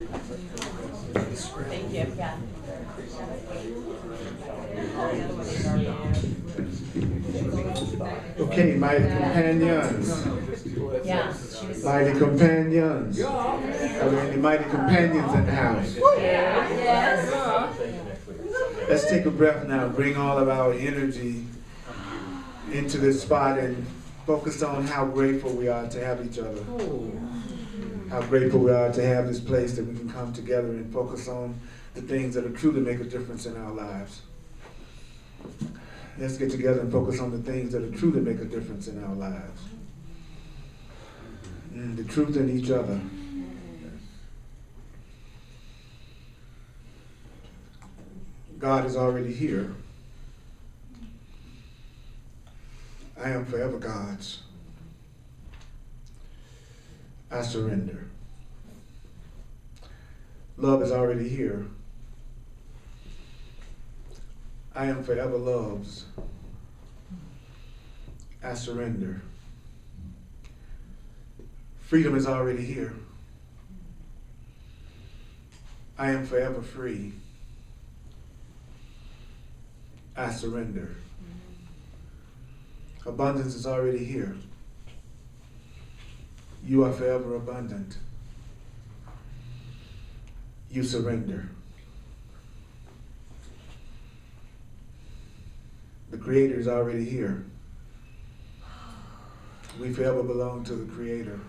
Thank you. Yeah. Okay, mighty companions. Yeah. Mighty companions. Are there any mighty companions in the house? Yes. Let's take a breath now. Bring all of our energy into this spot and focus on how grateful we are to have each other. How grateful we are to have this place that we can come together and focus on the things that are truly make a difference in our lives. Let's get together and focus on the things that are truly make a difference in our lives. The truth in each other. God is already here. I am forever God's. I surrender. Love is already here. I am forever love's. I surrender. Freedom is already here. I am forever free. I surrender. Abundance is already here. You are forever abundant. You surrender. The Creator is already here. We forever belong to the Creator.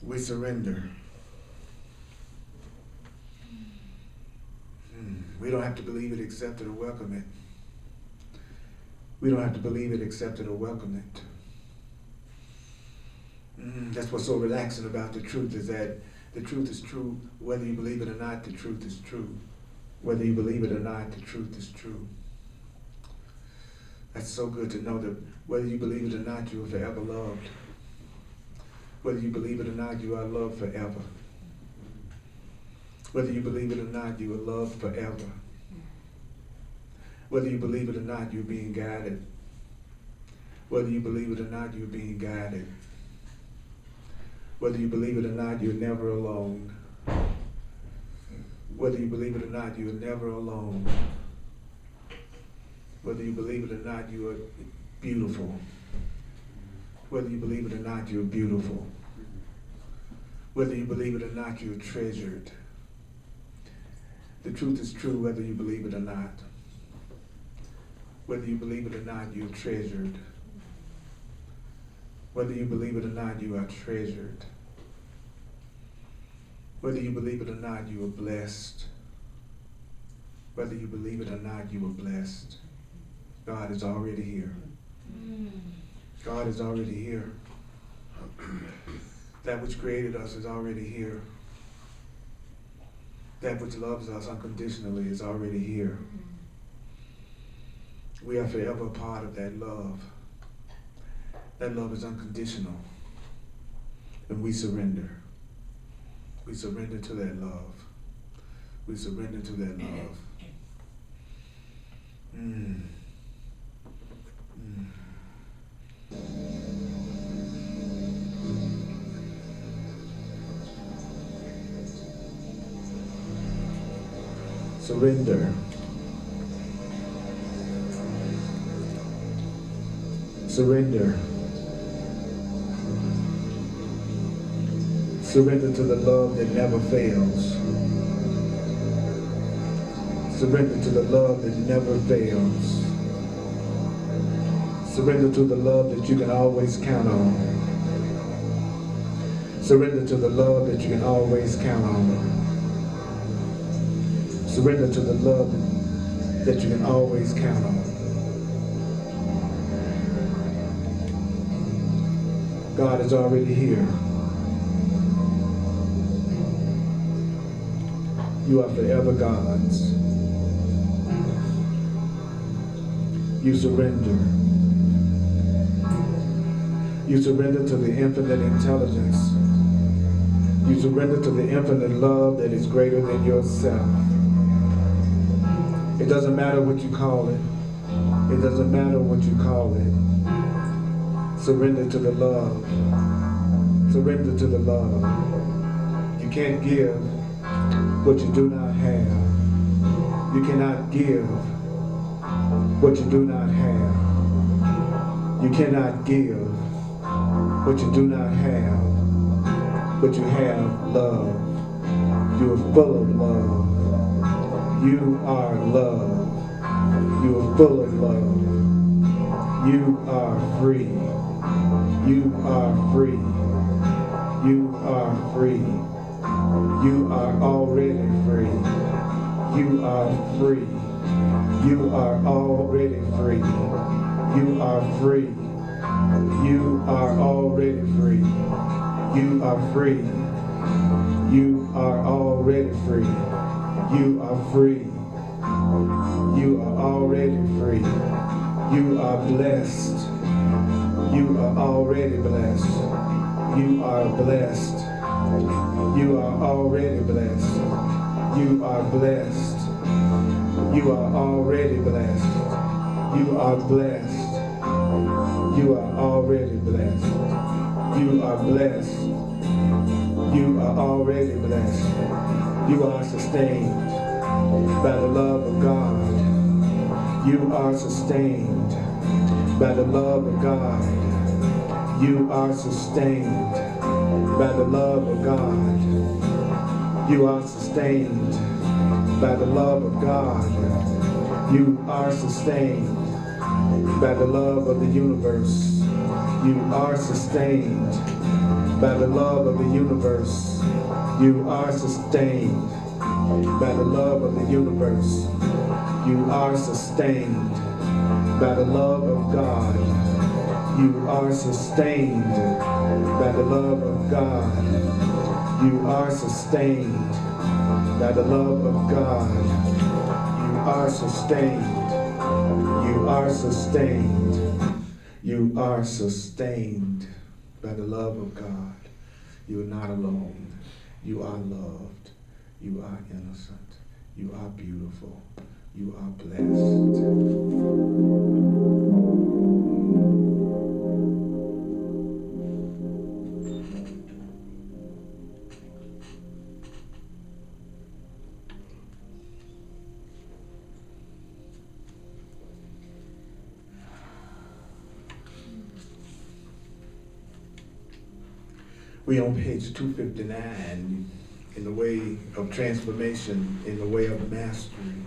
We surrender. We don't have to believe it, accept it, or welcome it. We don't have to believe it, accept it, or welcome it. That's what's so relaxing about the truth, is that the truth is true. Whether you believe it or not, the truth is true. Whether you believe it or not, the truth is true. That's so good to know that whether you believe it or not, you are forever loved. Whether you believe it or not, you are loved forever. Whether you believe it or not, you are loved forever. Whether you believe it or not, you're being guided. Whether you believe it or not, you're being guided. Whether you believe it or not, you're never alone. Whether you believe it or not, you are never alone. Whether you believe it or not, you are beautiful. Whether you believe it or not, you're beautiful. Whether you believe it or not, you're treasured. The truth is true whether you believe it or not. Whether you believe it or not, you're treasured. Whether you believe it or not, you are treasured. Whether you believe it or not, you are blessed. Whether you believe it or not, you are blessed. God is already here. God is already here. That which created us is already here. That which loves us unconditionally is already here. We are forever a part of that love. That love is unconditional. And we surrender. We surrender to that love. We surrender to that love. Surrender. Surrender. Surrender to the love that never fails. Surrender to the love that never fails. Surrender to the love that you can always count on. Surrender to the love that you can always count on. Surrender to the love that you can always count on. God is already here. You are forever God's. You surrender. You surrender to the infinite intelligence. You surrender to the infinite love that is greater than yourself. It doesn't matter what you call it. It doesn't matter what you call it. Surrender to the love. Surrender to the love. can't give what you do not have. You cannot give what you do not have. You cannot give what you do not have. But you have love. You are full of love. You are love. You are full of love. You are free. You are free. You are free. You are already free. You are free. You are already free. You are free. You are already free. You are free. You are already free. You are free. You are already free. You are blessed. You are already blessed. You are blessed. You are already blessed. You are blessed. You are already blessed. You are blessed. You are already blessed. You are blessed. You are already blessed. You are sustained by the love of God. You are sustained by the love of God. You are sustained by the love of God. You are sustained by the love of God. You are sustained by the love of the universe. You are sustained by the love of the universe. You are sustained by the love of the universe. You are sustained by the love of God. You are sustained by the love of God. You are sustained by the love of God. You are sustained. You are sustained. You are sustained by the love of God. You are not alone. You are loved. You are innocent. You are beautiful. You are blessed. We on page 259 in the way of transformation, in the way of mastery.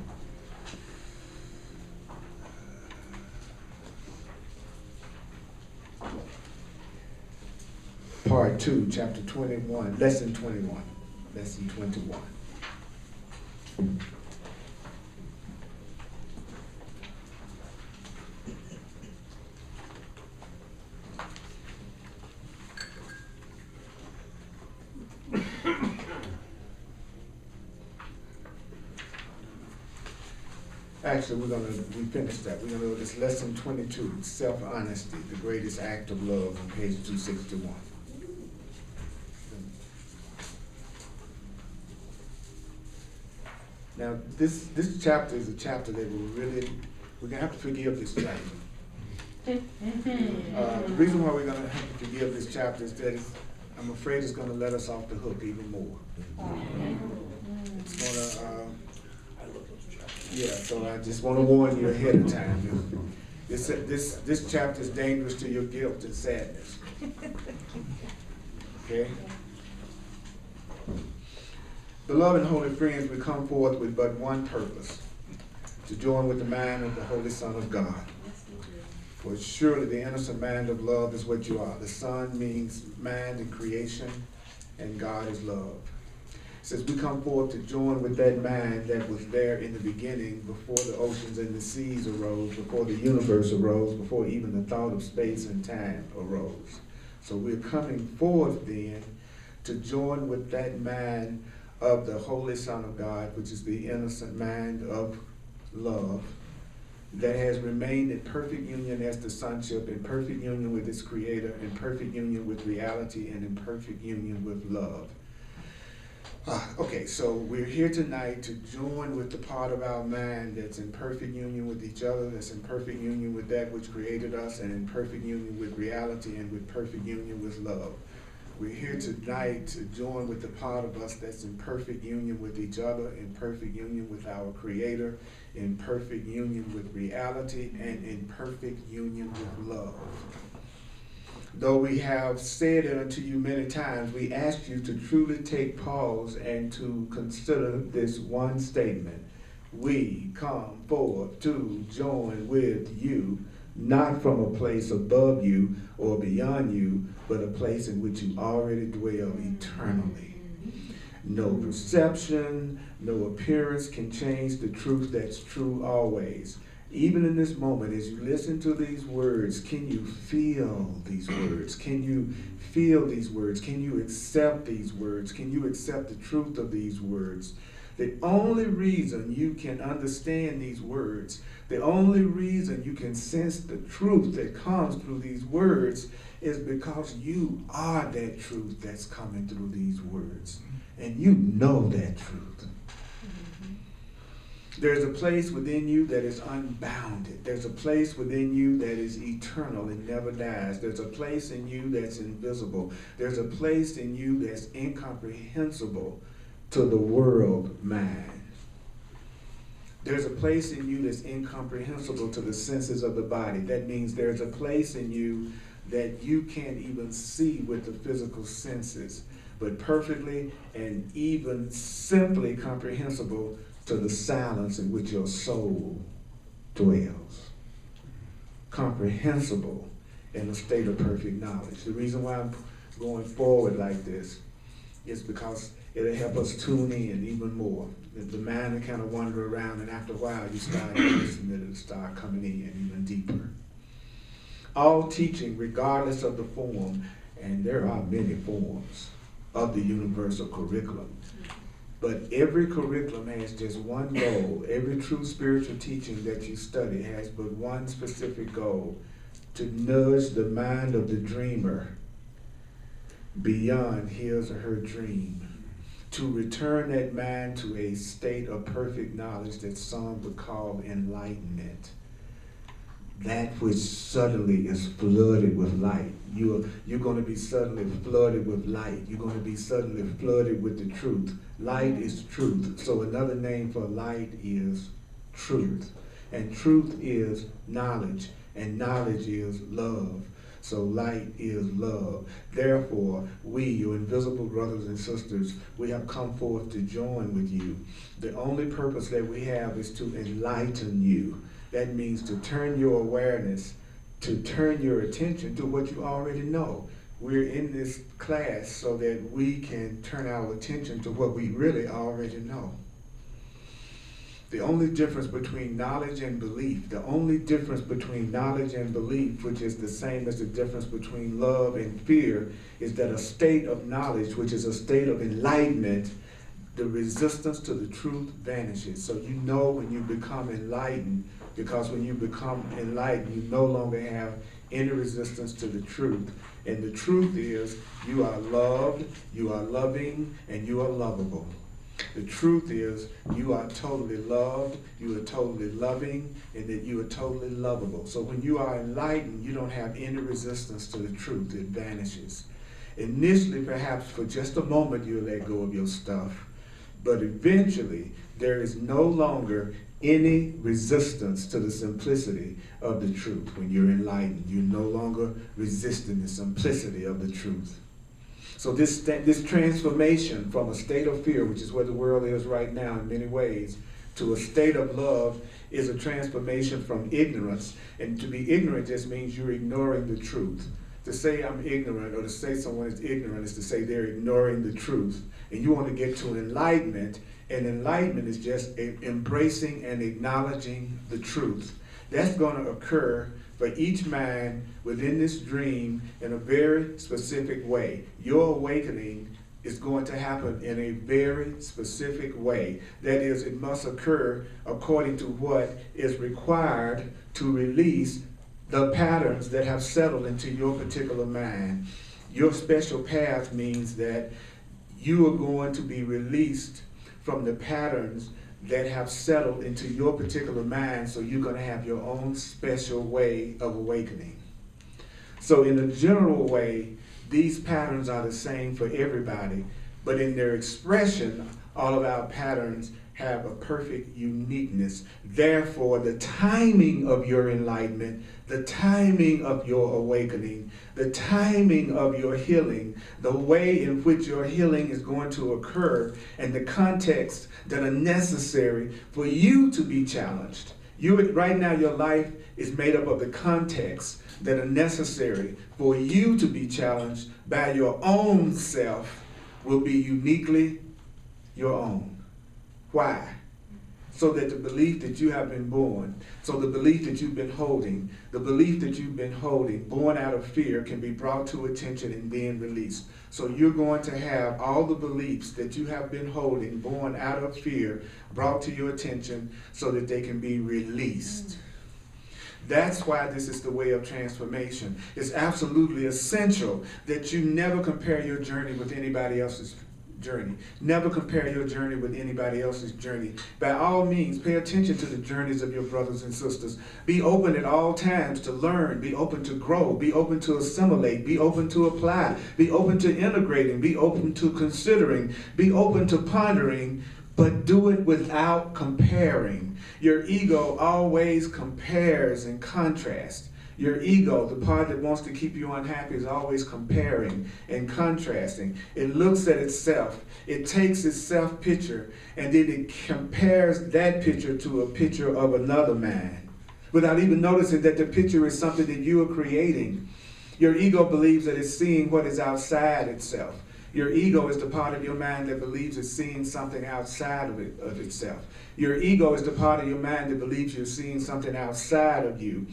Part 2, chapter 21, lesson 21. Lesson 21. Actually, we finished that. We're gonna go to this lesson 22, self-honesty, the greatest act of love, on page 261. Now, this chapter is a chapter that we're gonna have to forgive this chapter. The reason why we're gonna have to forgive this chapter is that I'm afraid it's gonna let us off the hook even more. It's gonna, yeah, so I just want to warn you ahead of time. This chapter is dangerous to your guilt and sadness. Okay? Beloved and holy friends, we come forth with but one purpose, to join with the mind of the Holy Son of God. For surely the innocent mind of love is what you are. The Son means mind and creation, and God is love. It says we come forth to join with that mind that was there in the beginning, before the oceans and the seas arose, before the universe arose, before even the thought of space and time arose. So we're coming forth then to join with that mind of the Holy Son of God, which is the innocent mind of love, that has remained in perfect union as the sonship, in perfect union with its creator, in perfect union with reality, and in perfect union with love. Okay, so we're here tonight to join with the part of our mind that's in perfect union with each other, that's in perfect union with that which created us, and in perfect union with reality, and with perfect union with love. We're here tonight to join with the part of us that's in perfect union with each other, in perfect union with our Creator, in perfect union with reality, and in perfect union with love. Though we have said it unto you many times, we ask you to truly take pause and to consider this one statement. We come forth to join with you, not from a place above you or beyond you, but a place in which you already dwell eternally. No perception, no appearance can change the truth that's true always. Even in this moment, as you listen to these words, can you feel these words? Can you feel these words? Can you accept these words? Can you accept the truth of these words? The only reason you can understand these words, the only reason you can sense the truth that comes through these words is because you are that truth that's coming through these words. And you know that truth. There's a place within you that is unbounded. There's a place within you that is eternal and never dies. There's a place in you that's invisible. There's a place in you that's incomprehensible to the world mind. There's a place in you that's incomprehensible to the senses of the body. That means there's a place in you that you can't even see with the physical senses, but perfectly and even simply comprehensible to the silence in which your soul dwells. Comprehensible in a state of perfect knowledge. The reason why I'm going forward like this is because it'll help us tune in even more. The mind will kind of wander around, and after a while you start listening, it'll start coming in even deeper. All teaching, regardless of the form, and there are many forms of the universal curriculum, but every curriculum has just one goal. Every true spiritual teaching that you study has but one specific goal: to nudge the mind of the dreamer beyond his or her dream, to return that mind to a state of perfect knowledge that some would call enlightenment. That which suddenly is flooded with light. You're going to be suddenly flooded with light. You're going to be suddenly flooded with the truth. Light is truth. So another name for light is truth. And truth is knowledge. And knowledge is love. So light is love. Therefore, we, your invisible brothers and sisters, we have come forth to join with you. The only purpose that we have is to enlighten you. That means to turn your awareness, to turn your attention to what you already know. We're in this class so that we can turn our attention to what we really already know. The only difference between knowledge and belief, the only difference between knowledge and belief, which is the same as the difference between love and fear, is that a state of knowledge, which is a state of enlightenment, the resistance to the truth vanishes. So you know when you become enlightened, because when you become enlightened, you no longer have any resistance to the truth. And the truth is, you are loved, you are loving, and you are lovable. The truth is, you are totally loved, you are totally loving, and that you are totally lovable. So when you are enlightened, you don't have any resistance to the truth. It vanishes. Initially, perhaps for just a moment, you'll let go of your stuff. But eventually, there is no longer any resistance to the simplicity of the truth. When you're enlightened, you're no longer resisting the simplicity of the truth. So this transformation from a state of fear, which is where the world is right now in many ways, to a state of love is a transformation from ignorance. And to be ignorant just means you're ignoring the truth. To say I'm ignorant or to say someone is ignorant is to say they're ignoring the truth. And you want to get to enlightenment, and enlightenment is just embracing and acknowledging the truth. That's going to occur for each mind within this dream in a very specific way. Your awakening is going to happen in a very specific way. That is, it must occur according to what is required to release the patterns that have settled into your particular mind. Your special path means that you are going to be released from the patterns that have settled into your particular mind, so you're going to have your own special way of awakening. So in a general way, these patterns are the same for everybody, but in their expression, all of our patterns have a perfect uniqueness. Therefore, the timing of your enlightenment, the timing of your awakening, the timing of your healing, the way in which your healing is going to occur, and the context that are necessary for you to be challenged. Right now, your life is made up of the context that are necessary for you to be challenged by your own self will be uniquely your own. Why? So that the belief that you have been born, so the belief that you've been holding, the belief that you've been holding, born out of fear, can be brought to attention and then released. So you're going to have all the beliefs that you have been holding, born out of fear, brought to your attention so that they can be released. That's why this is the way of transformation. It's absolutely essential that you never compare your journey with anybody else's journey. Never compare your journey with anybody else's journey. By all means, pay attention to the journeys of your brothers and sisters. Be open at all times to learn. Be open to grow. Be open to assimilate. Be open to apply. Be open to integrating. Be open to considering. Be open to pondering, but do it without comparing. Your ego always compares and contrasts. Your ego, the part that wants to keep you unhappy, is always comparing and contrasting. It looks at itself. It takes its self picture and then it compares that picture to a picture of another man without even noticing that the picture is something that you are creating. Your ego believes that it's seeing what is outside itself. Your ego is the part of your mind that believes it's seeing something outside of itself. Your ego is the part of your mind that believes you're seeing something outside of you.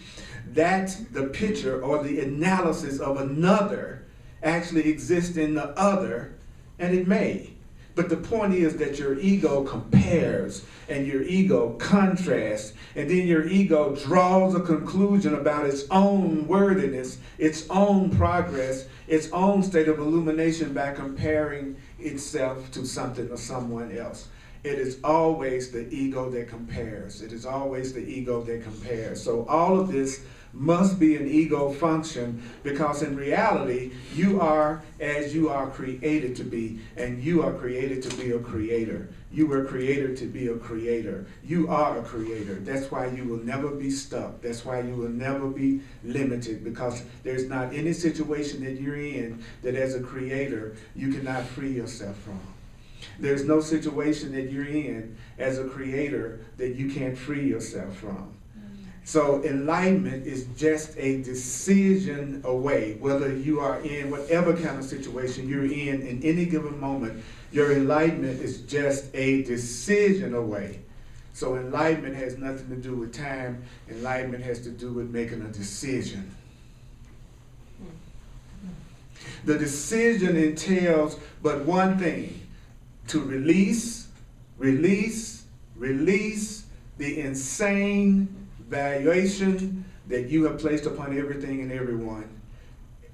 That the picture or the analysis of another actually exists in the other, and it may. But the point is that your ego compares and your ego contrasts, and then your ego draws a conclusion about its own worthiness, its own progress, its own state of illumination by comparing itself to something or someone else. It is always the ego that compares. It is always the ego that compares. So all of this must be an ego function, because in reality, you are as you are created to be, and you are created to be a creator. You were created to be a creator. You are a creator. That's why you will never be stuck. That's why you will never be limited, because there's not any situation that you're in that as a creator you cannot free yourself from. There's no situation that you're in as a creator that you can't free yourself from. So enlightenment is just a decision away. Whether you are in whatever kind of situation you're in any given moment, your enlightenment is just a decision away. So enlightenment has nothing to do with time. Enlightenment has to do with making a decision. The decision entails but one thing: to release the insane valuation that you have placed upon everything and everyone,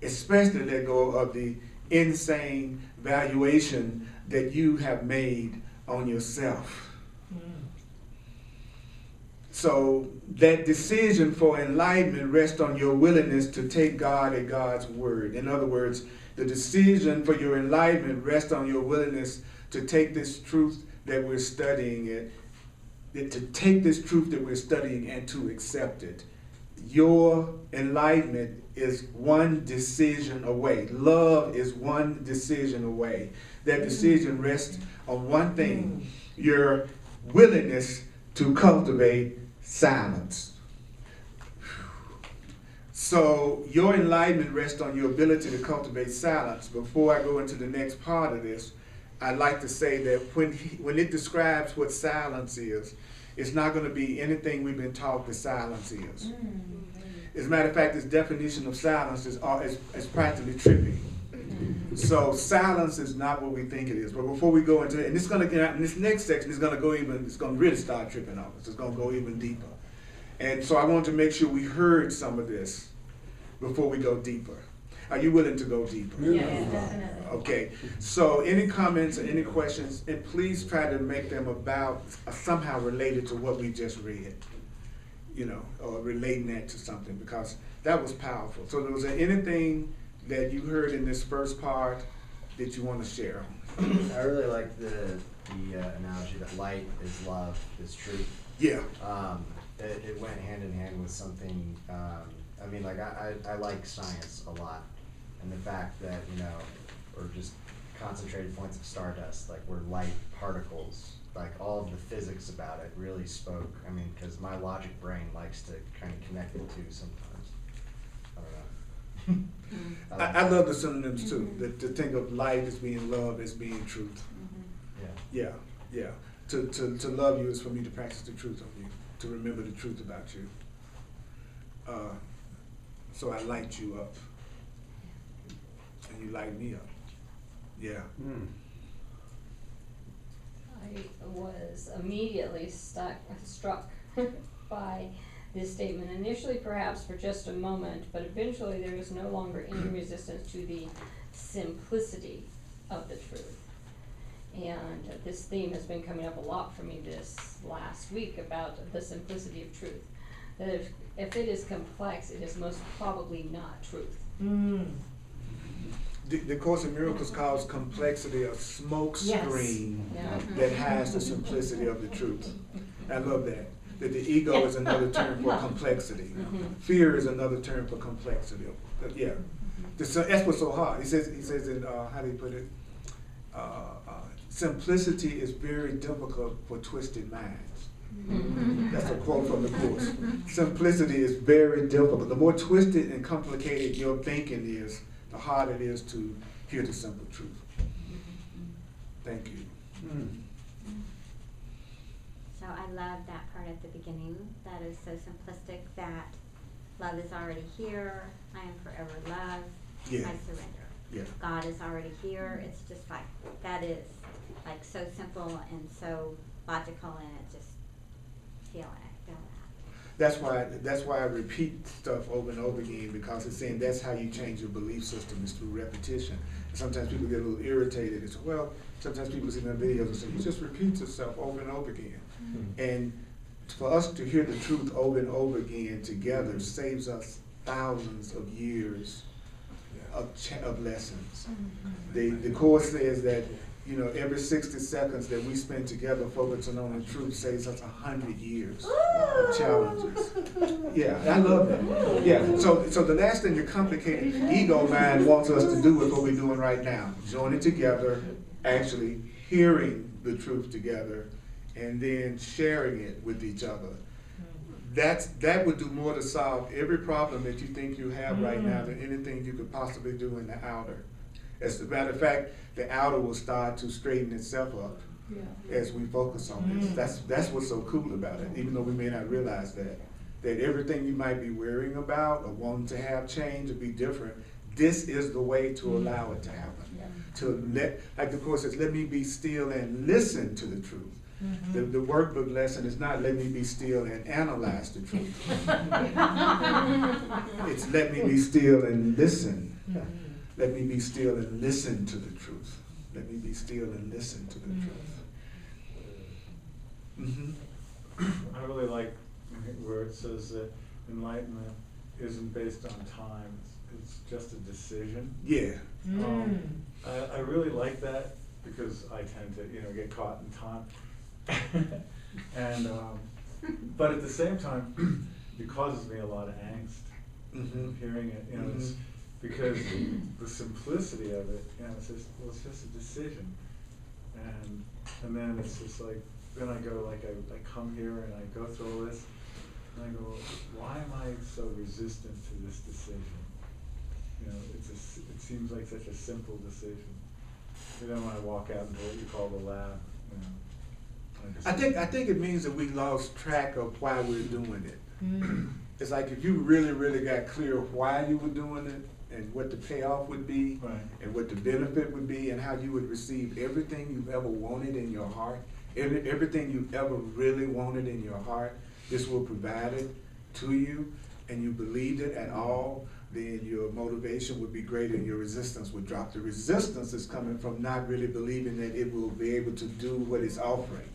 especially let go of the insane valuation that you have made on yourself. So that decision for enlightenment rests on your willingness to take God at God's word. In other words, the decision for your enlightenment rests on your willingness to take this truth that we're studying and to accept it. Your enlightenment is one decision away. Love is one decision away. That decision rests on one thing: your willingness to cultivate silence. So your enlightenment rests on your ability to cultivate silence. Before I go into the next part of this, I'd like to say that when it describes what silence is, it's not going to be anything we've been taught that silence is. As a matter of fact, this definition of silence is practically trippy. So silence is not what we think it is. But before we go into it, and it's going to get out in this next section, it's going to really start tripping on us. It's going to go even deeper. And so I wanted to make sure we heard some of this before we go deeper. Are you willing to go deeper? Yes, definitely. Okay. So any comments or any questions, and please try to make them about somehow related to what we just read, or relating that to something, because that was powerful. So was there anything that you heard in this first part that you want to share? I really like the analogy that light is love, is truth. Yeah. It went hand in hand with something, I mean, like, I like science a lot, and the fact that, you know, we're just concentrated points of stardust, like we're light particles, like all of the physics about it really spoke. I mean, because my logic brain likes to kind of connect the two sometimes. I don't know. I love the synonyms too, to think of light as being love, as being truth. Yeah. Yeah. To love you is for me to practice the truth of you, to remember the truth about you. So I light you up, and you light me up. Yeah. I was immediately struck by this statement. Initially, perhaps for just a moment, but eventually there is no longer any resistance to the simplicity of the truth. And this theme has been coming up a lot for me this last week about the simplicity of truth. That if it is complex, it is most probably not truth. The Course in Miracles calls complexity a smoke screen that has the simplicity of the truth. I love that. That the ego is another term for complexity. Fear is another term for complexity. Yeah. That's what's so hard. He says in, how do you put it? Simplicity is very difficult for twisted minds. That's a quote from the Course. Simplicity is very difficult. The more twisted and complicated your thinking is, the harder it is to hear the simple truth. Thank you. So I love that part at the beginning. That is so simplistic, that love is already here. I am forever love. Yeah. I surrender. Yeah. God is already here. It's just like, that is like so simple and so logical, and it just feel that. That's why I repeat stuff over and over again, because it's saying that's how you change your belief system, is through repetition. And sometimes people get a little irritated. It's, well, sometimes people see my videos and say, you just repeat yourself over and over again. And for us to hear the truth over and over again together saves us thousands of years of lessons. The Course says that, you know, every 60 seconds that we spend together focusing on the truth saves us 100 years of challenges. Yeah, I love that. Yeah, so the last thing the complicated ego mind wants us to do is what we're doing right now. Joining together, actually hearing the truth together, and then sharing it with each other. That would do more to solve every problem that you think you have right now than anything you could possibly do in the outer. As a matter of fact, the outer will start to straighten itself up as we focus on this. That's what's so cool about it, even though we may not realize that everything you might be worrying about or wanting to have change or be different, this is the way to allow it to happen. To let, like the Course says, let me be still and listen to the truth. The workbook lesson is not let me be still and analyze the truth. It's let me be still and listen. Let me be still and listen to the truth. Let me be still and listen to the truth. I really like where it says that enlightenment isn't based on time. It's just a decision. Yeah. I really like that, because I tend to, you know, get caught in time. And but at the same time, it causes me a lot of angst hearing it. You know, it's because the simplicity of it. You know, it's just, well, it's just a decision, and then it's just like, then I go, like, I come here and I go through all this, and I go, why am I so resistant to this decision? You know, it seems like such a simple decision. And then when I walk out into what you call the lab, you know, I think it means that we lost track of why we're doing it. It's like if you really, really got clear of why you were doing it and what the payoff would be, and what the benefit would be, and how you would receive everything you've ever wanted in your heart, everything you've ever really wanted in your heart, this will provide it to you, and you believed it at all, then your motivation would be greater and your resistance would drop. The resistance is coming from not really believing that it will be able to do what it's offering.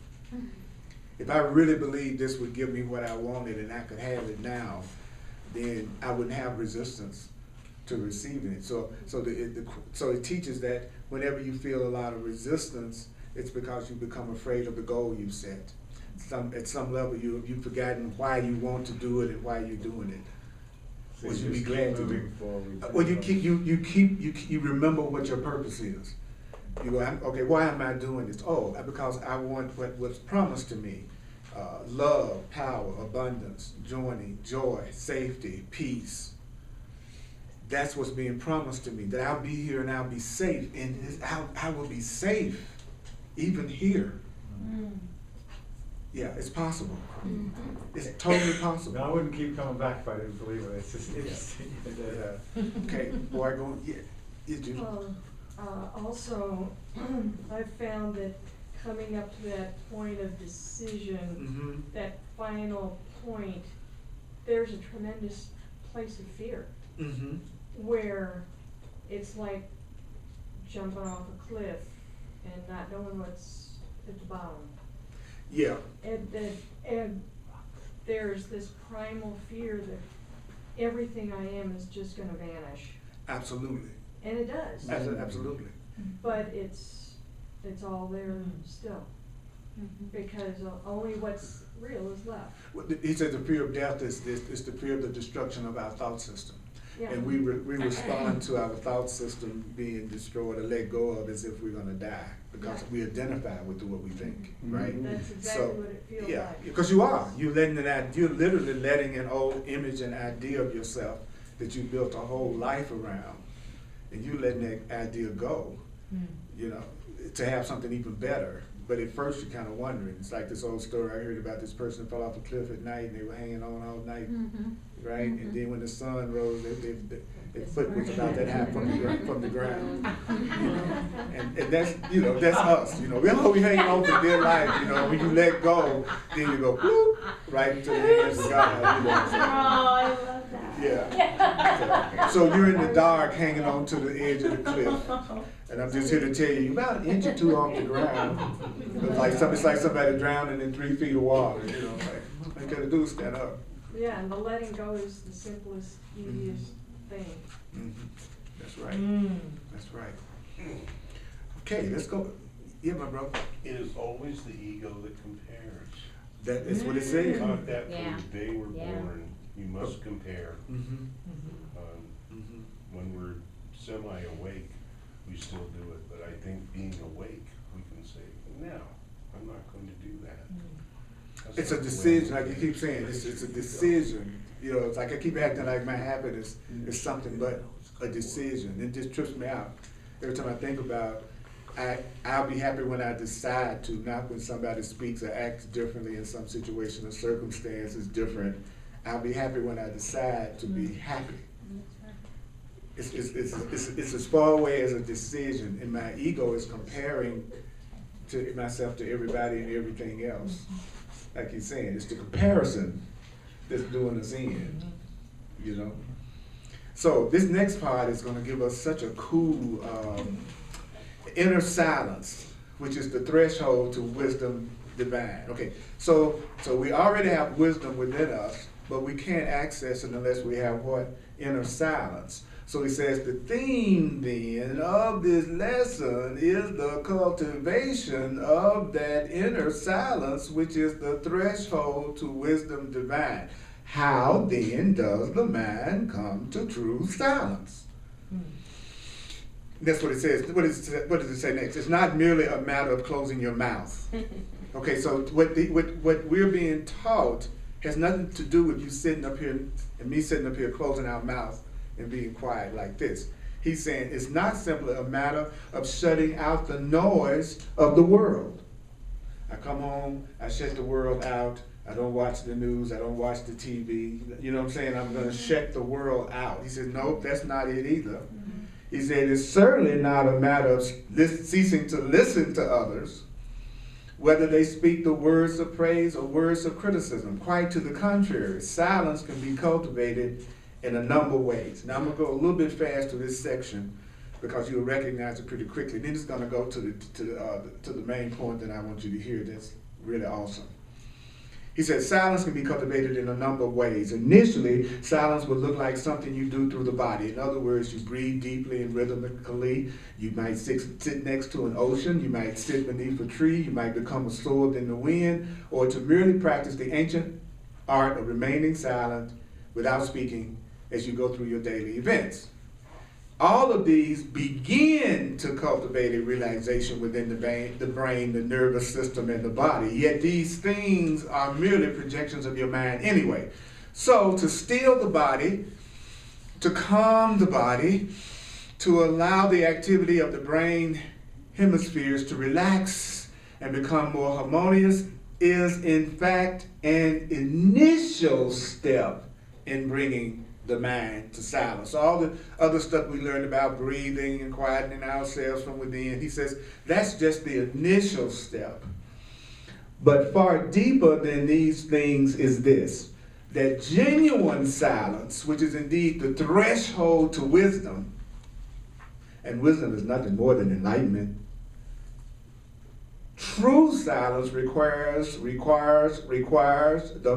If I really believed this would give me what I wanted and I could have it now, then I wouldn't have resistance. to receiving it. So it teaches that whenever you feel a lot of resistance, it's because you become afraid of the goal you've set. At some level, you've forgotten why you want to do it and why you're doing it. So Would you you be just glad keep to do? moving forward. Well, you remember what your purpose is. You go, okay, why am I doing this? Oh, because I want what was promised to me. Love, power, abundance, joy, safety, peace. That's what's being promised to me, that I'll be here and I'll be safe. And I will be safe even here. Yeah, it's possible. It's totally possible. Now, I wouldn't keep coming back if I didn't believe it. It's just interesting. Okay, boy, go, yeah, you do. Also, I've found that coming up to that point of decision, that final point, there's a tremendous place of fear where it's like jumping off a cliff and not knowing what's at the bottom. Yeah. And there's this primal fear that everything I am is just gonna vanish. Absolutely. And it does. Absolutely. But it's all there still. Because only what's real is left. Well, he said the fear of death is the fear of the destruction of our thought system. Yeah. And we respond to our thought system being destroyed or let go of as if we're going to die because we identify with what we think, right? That's exactly what it feels like. Because you are. You're literally letting an old image and idea of yourself that you built a whole life around, and you letting that idea go, you know, to have something even better. But at first you're kind of wondering. It's like this old story I heard about this person fell off a cliff at night and they were hanging on all night, right? And then when the sun rose, their foot was about that high from the ground. You know? And that's, you know, that's us. You know, we hang on for dear life. You know, when you let go, then you go whoop, right into the hands of God. You know, so, I love that. yeah. So you're in the dark, hanging on to the edge of the cliff. And I'm just here to tell you, you're about an inch or two off the ground. It's like somebody drowning in 3 feet of water. You know, like, all you gotta do is stand up. Yeah, and the letting go is the simplest, easiest thing. That's right. That's right. Okay, let's go. Yeah, my brother. It is always the ego that compares. That is what it says. Taught that Yeah. from the day we're Yeah. born. You must compare. When we're semi-awake, we still do it. But I think being awake, we can say, no, I'm not going to do that. That's It's a not the way decision, I like you keep saying. It's a decision. You know, it's like I keep acting like my habit is something but a decision. It just trips me out. Every time I think about, I'll be happy when I decide to, not when somebody speaks or acts differently in some situation or circumstance is different. I'll be happy when I decide to be happy. It's as far away as a decision, and my ego is comparing to myself to everybody and everything else. Like he's saying, it's the comparison that's doing us in, you know? So this next part is gonna give us such a cool inner silence, which is the threshold to wisdom divine. Okay, so we already have wisdom within us, but we can't access it unless we have what? Inner silence. So he says the theme then of this lesson is the cultivation of that inner silence, which is the threshold to wisdom divine. How then does the mind come to true silence? That's what it says. What does it say next? It's not merely a matter of closing your mouth. Okay, so what we're being taught has nothing to do with you sitting up here and me sitting up here closing our mouth and being quiet like this. He's saying it's not simply a matter of shutting out the noise of the world. I come home, I shut the world out, I don't watch the news, I don't watch the TV. You know what I'm saying? I'm going to shut the world out. He said, nope, that's not it either. He said it's certainly not a matter of ceasing to listen to others, whether they speak the words of praise or words of criticism. Quite to the contrary, silence can be cultivated in a number of ways. Now I'm going to go a little bit fast to this section because you'll recognize it pretty quickly. Then it's going to go to the main point that I want you to hear that's really awesome. He said silence can be cultivated in a number of ways. Initially, silence would look like something you do through the body. In other words, you breathe deeply and rhythmically. You might sit next to an ocean. You might sit beneath a tree. You might become absorbed in the wind, or to merely practice the ancient art of remaining silent without speaking as you go through your daily events. All of these begin to cultivate a relaxation within the brain, the nervous system, and the body. Yet these things are merely projections of your mind anyway. So to still the body, to calm the body, to allow the activity of the brain hemispheres to relax and become more harmonious is in fact an initial step in bringing the mind to silence. All the other stuff we learned about breathing and quietening ourselves from within, he says that's just the initial step. But far deeper than these things is this, that genuine silence, which is indeed the threshold to wisdom, and wisdom is nothing more than enlightenment. True silence requires the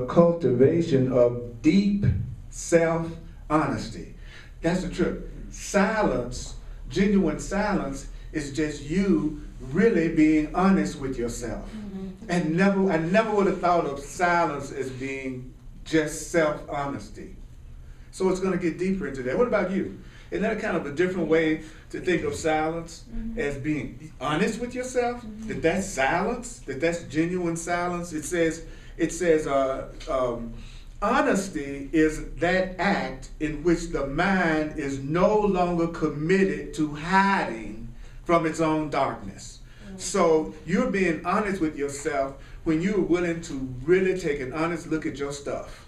cultivation of deep self-honesty. That's the truth. Silence, genuine silence, is just you really being honest with yourself. And I never would have thought of silence as being just self-honesty. So it's going to get deeper into that. What about you? Isn't that kind of a different way to think of silence, as being honest with yourself? That's silence, that's genuine silence. It says, honesty is that act in which the mind is no longer committed to hiding from its own darkness. So you're being honest with yourself when you're willing to really take an honest look at your stuff.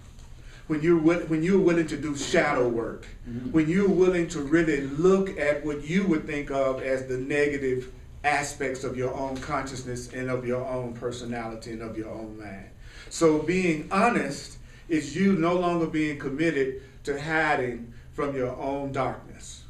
When you're willing to do shadow work. When you're willing to really look at what you would think of as the negative aspects of your own consciousness and of your own personality and of your own mind. So being honest is you no longer being committed to hiding from your own darkness.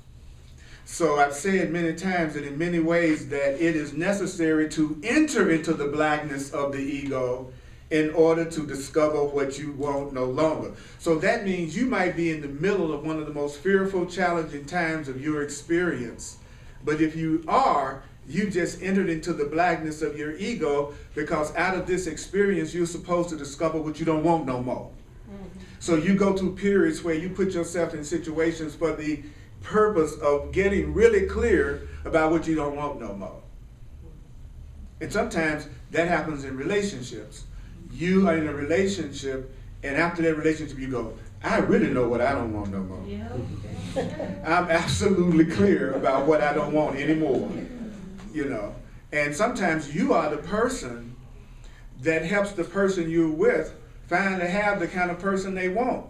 So I've said many times that in many ways that it is necessary to enter into the blackness of the ego in order to discover what you want no longer. So that means you might be in the middle of one of the most fearful, challenging times of your experience. But if you are, you just entered into the blackness of your ego, because out of this experience you're supposed to discover what you don't want no more. So you go through periods where you put yourself in situations for the purpose of getting really clear about what you don't want no more. And sometimes that happens in relationships. You are in a relationship, and after that relationship you go, I really know what I don't want no more. I'm absolutely clear about what I don't want anymore. And sometimes you are the person that helps the person you're with finally have the kind of person they want,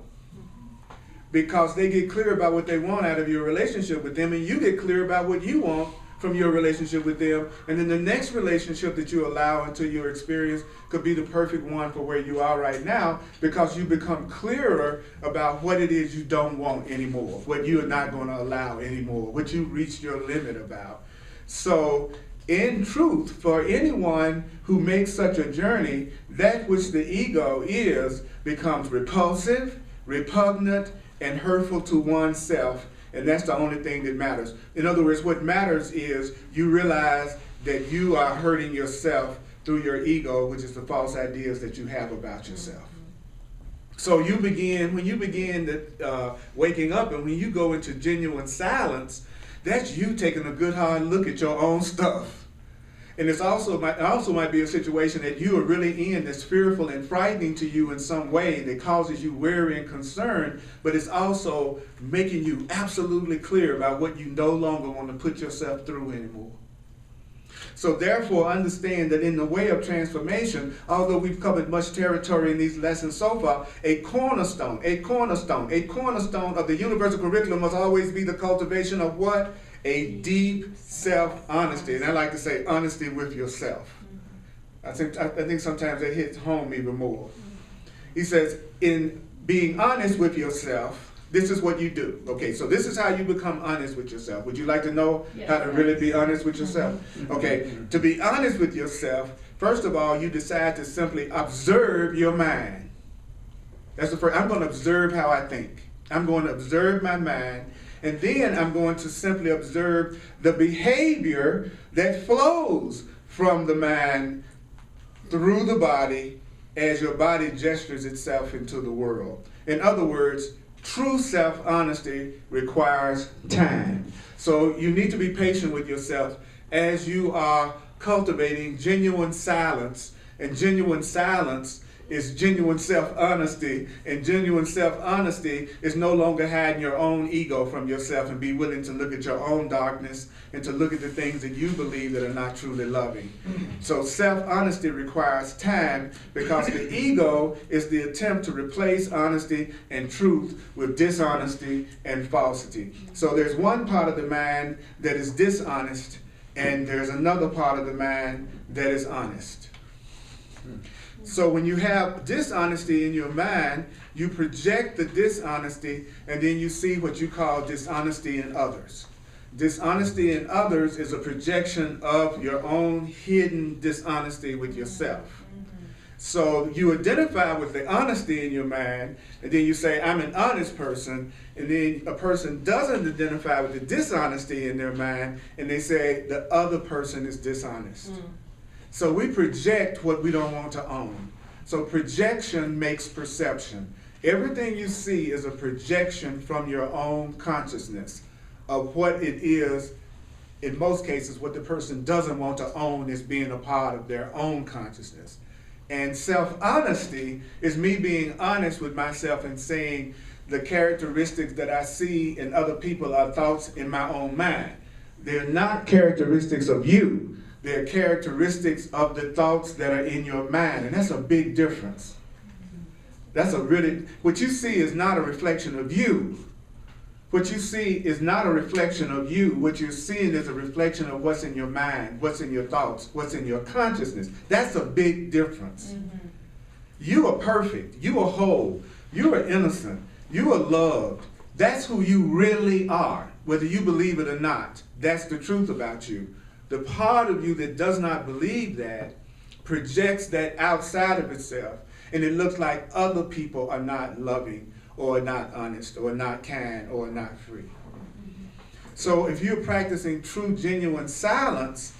because they get clear about what they want out of your relationship with them, and you get clear about what you want from your relationship with them. And then the next relationship that you allow into your experience could be the perfect one for where you are right now, because you become clearer about what it is you don't want anymore, what you're not going to allow anymore, what you reached your limit about. So in truth, for anyone who makes such a journey, that which the ego is becomes repulsive, repugnant, and hurtful to oneself. And that's the only thing that matters. In other words, what matters is you realize that you are hurting yourself through your ego, which is the false ideas that you have about yourself. So when you begin waking up, and when you go into genuine silence, that's you taking a good hard look at your own stuff. And it also might be a situation that you are really in that's fearful and frightening to you in some way that causes you worry and concern, but it's also making you absolutely clear about what you no longer want to put yourself through anymore. So therefore, understand that in the way of transformation, although we've covered much territory in these lessons so far, a cornerstone of the universal curriculum must always be the cultivation of what? A deep self-honesty. And I like to say honesty with yourself. I think sometimes that hits home even more. He says, in being honest with yourself, this is what you do. Okay, so this is how you become honest with yourself. Would you like to know how to really be honest with yourself? Okay, to be honest with yourself, First of all, you decide to simply observe your mind. That's the first. I'm going to observe how I think. I'm going to observe my mind, and then I'm going to simply observe the behavior that flows from the mind through the body as your body gestures itself into the world. In other words, true self-honesty requires time. So you need to be patient with yourself as you are cultivating genuine silence. And genuine silence is genuine self-honesty. And genuine self-honesty is no longer hiding your own ego from yourself and be willing to look at your own darkness and to look at the things that you believe that are not truly loving. So self-honesty requires time, because the ego is the attempt to replace honesty and truth with dishonesty and falsity. So there's one part of the mind that is dishonest, and there's another part of the mind that is honest. So when you have dishonesty in your mind, you project the dishonesty, and then you see what you call dishonesty in others. Dishonesty in others is a projection of your own hidden dishonesty with yourself. So you identify with the honesty in your mind, and then you say, I'm an honest person, and then a person doesn't identify with the dishonesty in their mind, and they say the other person is dishonest. So we project what we don't want to own. So projection makes perception. Everything you see is a projection from your own consciousness of what it is, in most cases, what the person doesn't want to own as being a part of their own consciousness. And self-honesty is me being honest with myself and saying the characteristics that I see in other people are thoughts in my own mind. They're not characteristics of you. They're characteristics of the thoughts that are in your mind. And that's a big difference. What you see is not a reflection of you. What you see is not a reflection of you. What you're seeing is a reflection of what's in your mind, what's in your thoughts, what's in your consciousness. That's a big difference. You are perfect. You are whole. You are innocent. You are loved. That's who you really are, whether you believe it or not. That's the truth about you. The part of you that does not believe that projects that outside of itself, and it looks like other people are not loving or not honest or not kind or not free. So if you're practicing true, genuine silence,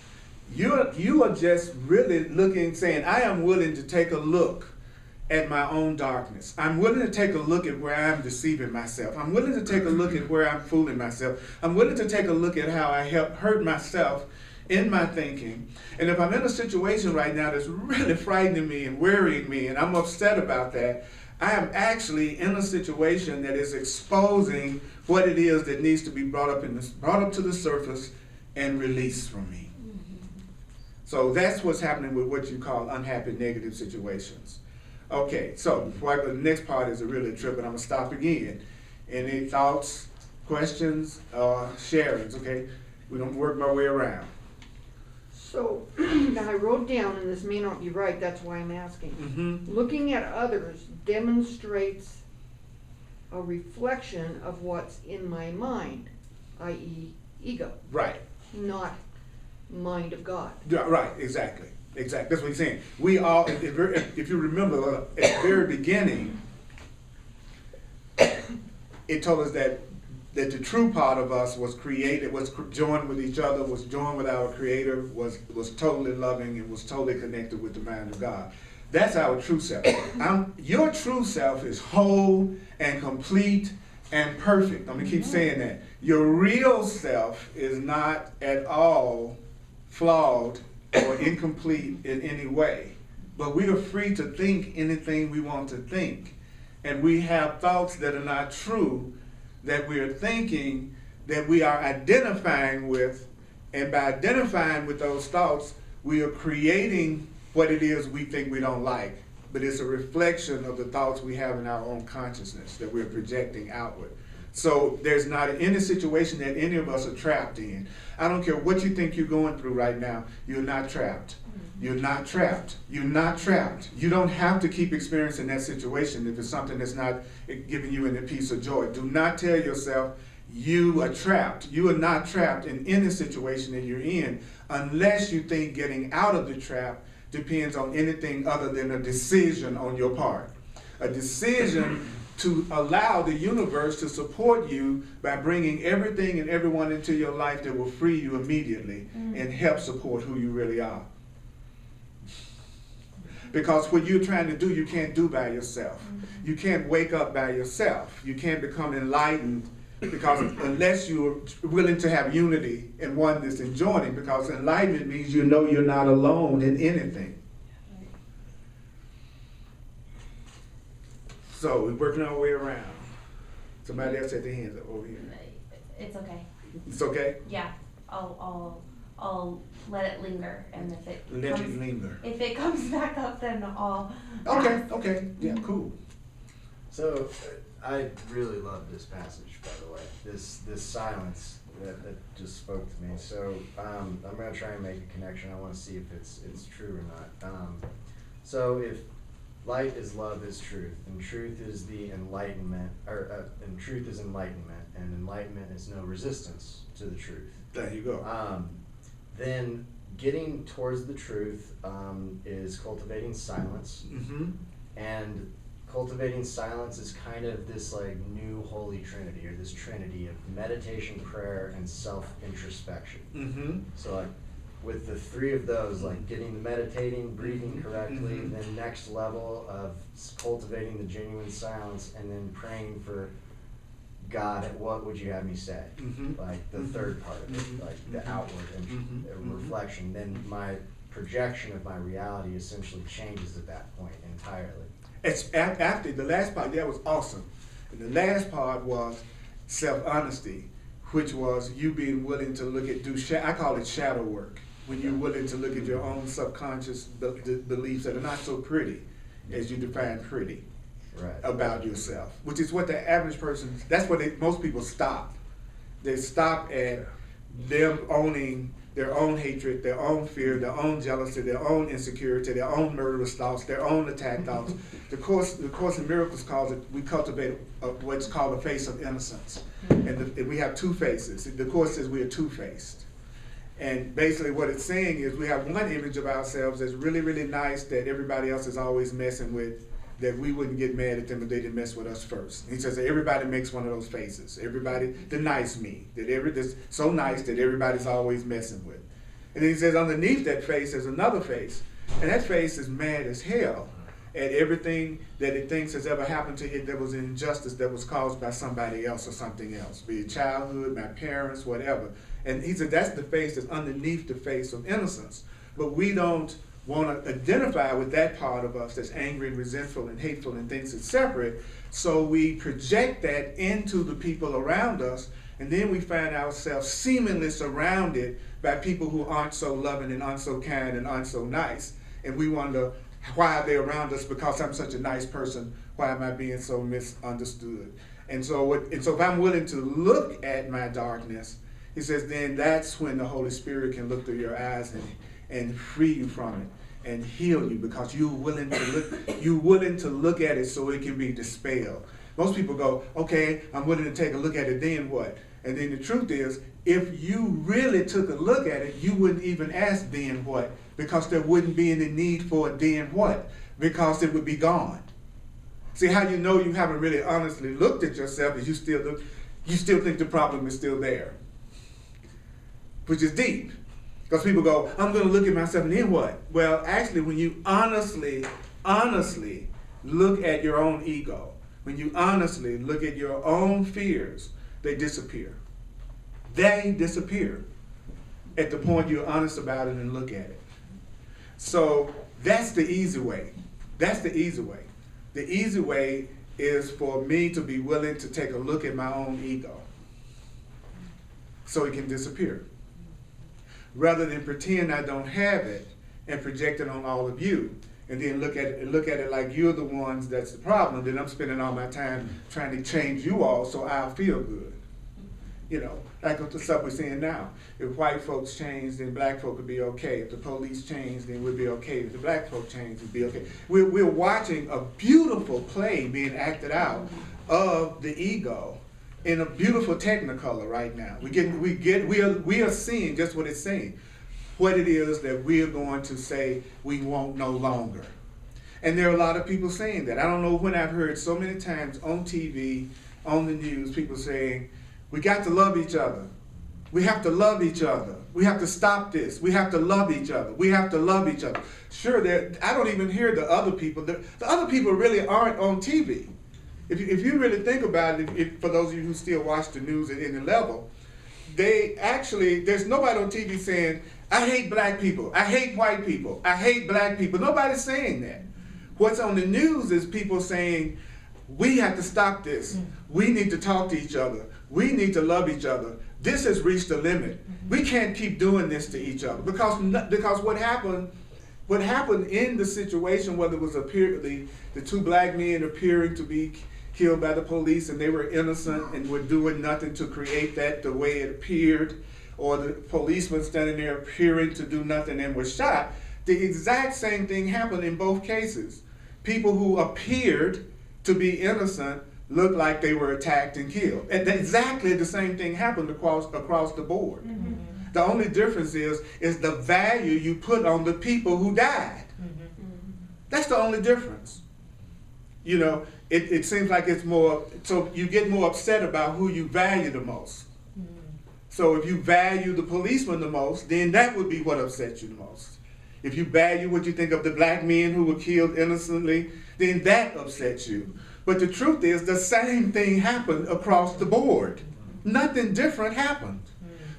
you are just really looking, saying, I am willing to take a look at my own darkness. I'm willing to take a look at where I'm deceiving myself. I'm willing to take a look at where I'm fooling myself. I'm willing to take a look at how I hurt myself in my thinking. And if I'm in a situation right now that's really frightening me and worrying me, and I'm upset about that, I am actually in a situation that is exposing what it is that needs to be brought up to the surface and released from me. So that's what's happening with what you call unhappy negative situations. Okay, so before I go, the next part is a really trip, and I'm gonna stop again. Any thoughts, questions, sharings? Okay, we're gonna work my way around. So, I wrote down, and this may not be right, that's why I'm asking. Looking at others demonstrates a reflection of what's in my mind, i.e. ego. Right. Not mind of God. Yeah, right, exactly. Exactly. That's what he's saying. We all, if you remember at the very beginning, it told us that the true part of us was created, was joined with each other, was joined with our Creator, was totally loving, and was totally connected with the mind of God. That's our true self. Your true self is whole and complete and perfect. I'm going to keep saying that. Your real self is not at all flawed or incomplete in any way. But we are free to think anything we want to think. And we have thoughts that are not true, that we are thinking, that we are identifying with, and by identifying with those thoughts, we are creating what it is we think we don't like, but it's a reflection of the thoughts we have in our own consciousness that we're projecting outward. So there's not any situation that any of us are trapped in. I don't care what you think you're going through right now, you're not trapped. You're not trapped. You're not trapped. You don't have to keep experiencing that situation if it's something that's not giving you any peace or joy. Do not tell yourself you are trapped. You are not trapped in any situation that you're in unless you think getting out of the trap depends on anything other than a decision on your part. A decision to allow the universe to support you by bringing everything and everyone into your life that will free you immediately and help support who you really are. Because what you're trying to do, you can't do by yourself. You can't wake up by yourself. You can't become enlightened because unless you're willing to have unity and oneness and joining, because enlightenment means you know you're not alone in anything. So we're working our way around. Somebody else had their hands up over here. It's okay. It's okay? Yeah, I'll let it linger, and if it Let comes, it linger. if it comes back up, then I'll. Okay, okay, yeah, cool. So I really love this passage, by the way. This silence that just spoke to me. So I'm gonna try and make a connection. I want to see if it's true or not. So if light is love is truth, and truth is the enlightenment, and truth is enlightenment, and enlightenment is no resistance to the truth. There you go. Then getting towards the truth is cultivating silence, and cultivating silence is kind of this like new holy trinity, or this trinity of meditation, prayer, and self-introspection. So like with the three of those, like getting the meditating, breathing correctly, then next level of cultivating the genuine silence, and then praying for God, what would you have me say? Like the third part of it, like the outward reflection. Then my projection of my reality essentially changes at that point entirely. It's after the last part, that was awesome. And the last part was self-honesty, which was you being willing to look at, I call it shadow work, when you're willing to look at your own subconscious beliefs that are not so pretty as you define pretty about yourself, which is what the average person, that's where most people stop. They stop at them owning their own hatred, their own fear, their own jealousy, their own insecurity, their own murderous thoughts, their own attack thoughts. The Course in Miracles calls it, we cultivate what's called a face of innocence. And we have two faces. The Course says we are two-faced. And basically what it's saying is we have one image of ourselves that's really, really nice that everybody else is always messing with, that we wouldn't get mad at them if they didn't mess with us first. And he says that everybody makes one of those faces. Everybody, the nice me, that's so nice that everybody's always messing with. And then he says underneath that face is another face. And that face is mad as hell at everything that it thinks has ever happened to it that was an injustice that was caused by somebody else or something else, be it childhood, my parents, whatever. And he said that's the face that's underneath the face of innocence. But we don't want to identify with that part of us that's angry and resentful and hateful and thinks it's separate. So we project that into the people around us, and then we find ourselves seemingly surrounded by people who aren't so loving and aren't so kind and aren't so nice. And we wonder, why are they around us? Because I'm such a nice person, why am I being so misunderstood? And so if I'm willing to look at my darkness, he says, then that's when the Holy Spirit can look through your eyes and free you from it and heal you, because you're willing to look at it so it can be dispelled. Most people go, okay, I'm willing to take a look at it, then what? And then the truth is, if you really took a look at it, you wouldn't even ask then what, because there wouldn't be any need for a then what, because it would be gone. See, how you know you haven't really honestly looked at yourself is you still think the problem is still there, which is deep. Because people go, I'm going to look at myself and then what? Well, actually, when you honestly look at your own ego, when you honestly look at your own fears, they disappear. They disappear at the point you're honest about it and look at it. So that's the easy way. That's the easy way. The easy way is for me to be willing to take a look at my own ego so it can disappear, rather than pretend I don't have it and project it on all of you, and then look at it like you're the ones that's the problem. Then I'm spending all my time trying to change you all so I'll feel good. You know, like what the stuff we're seeing now. If white folks change, then black folk would be okay. If the police change, then we'd be okay. If the black folk change, we'd be okay. We're watching a beautiful play being acted out of the ego in a beautiful technicolor right now. We are seeing just what it's saying. what it is that we're going to say we won't no longer. And there are a lot of people saying that. I don't know when I've heard so many times on TV, on the news, people saying, we got to love each other. We have to love each other. We have to stop this. We have to love each other. We have to love each other. Sure, I don't even hear the other people. The other people really aren't on TV. If you really think about it, for those of you who still watch the news at any level, there's nobody on TV saying, I hate black people, I hate white people, I hate black people. Nobody's saying that. What's on the news is people saying, we have to stop this. We need to talk to each other. We need to love each other. This has reached a limit. We can't keep doing this to each other because what happened in the situation, whether it was the two black men appearing to be killed by the police and they were innocent and were doing nothing to create that the way it appeared, or the policeman standing there appearing to do nothing and was shot, the exact same thing happened in both cases. People who appeared to be innocent looked like they were attacked and killed. And exactly the same thing happened across the board. Mm-hmm. The only difference is the value you put on the people who died. Mm-hmm. That's the only difference. You know, it seems like it's more, so you get more upset about who you value the most. Mm-hmm. So if you value the policeman the most, then that would be what upsets you the most. If you value what you think of the black men who were killed innocently, then that upsets you. But the truth is, the same thing happened across the board. Nothing different happened,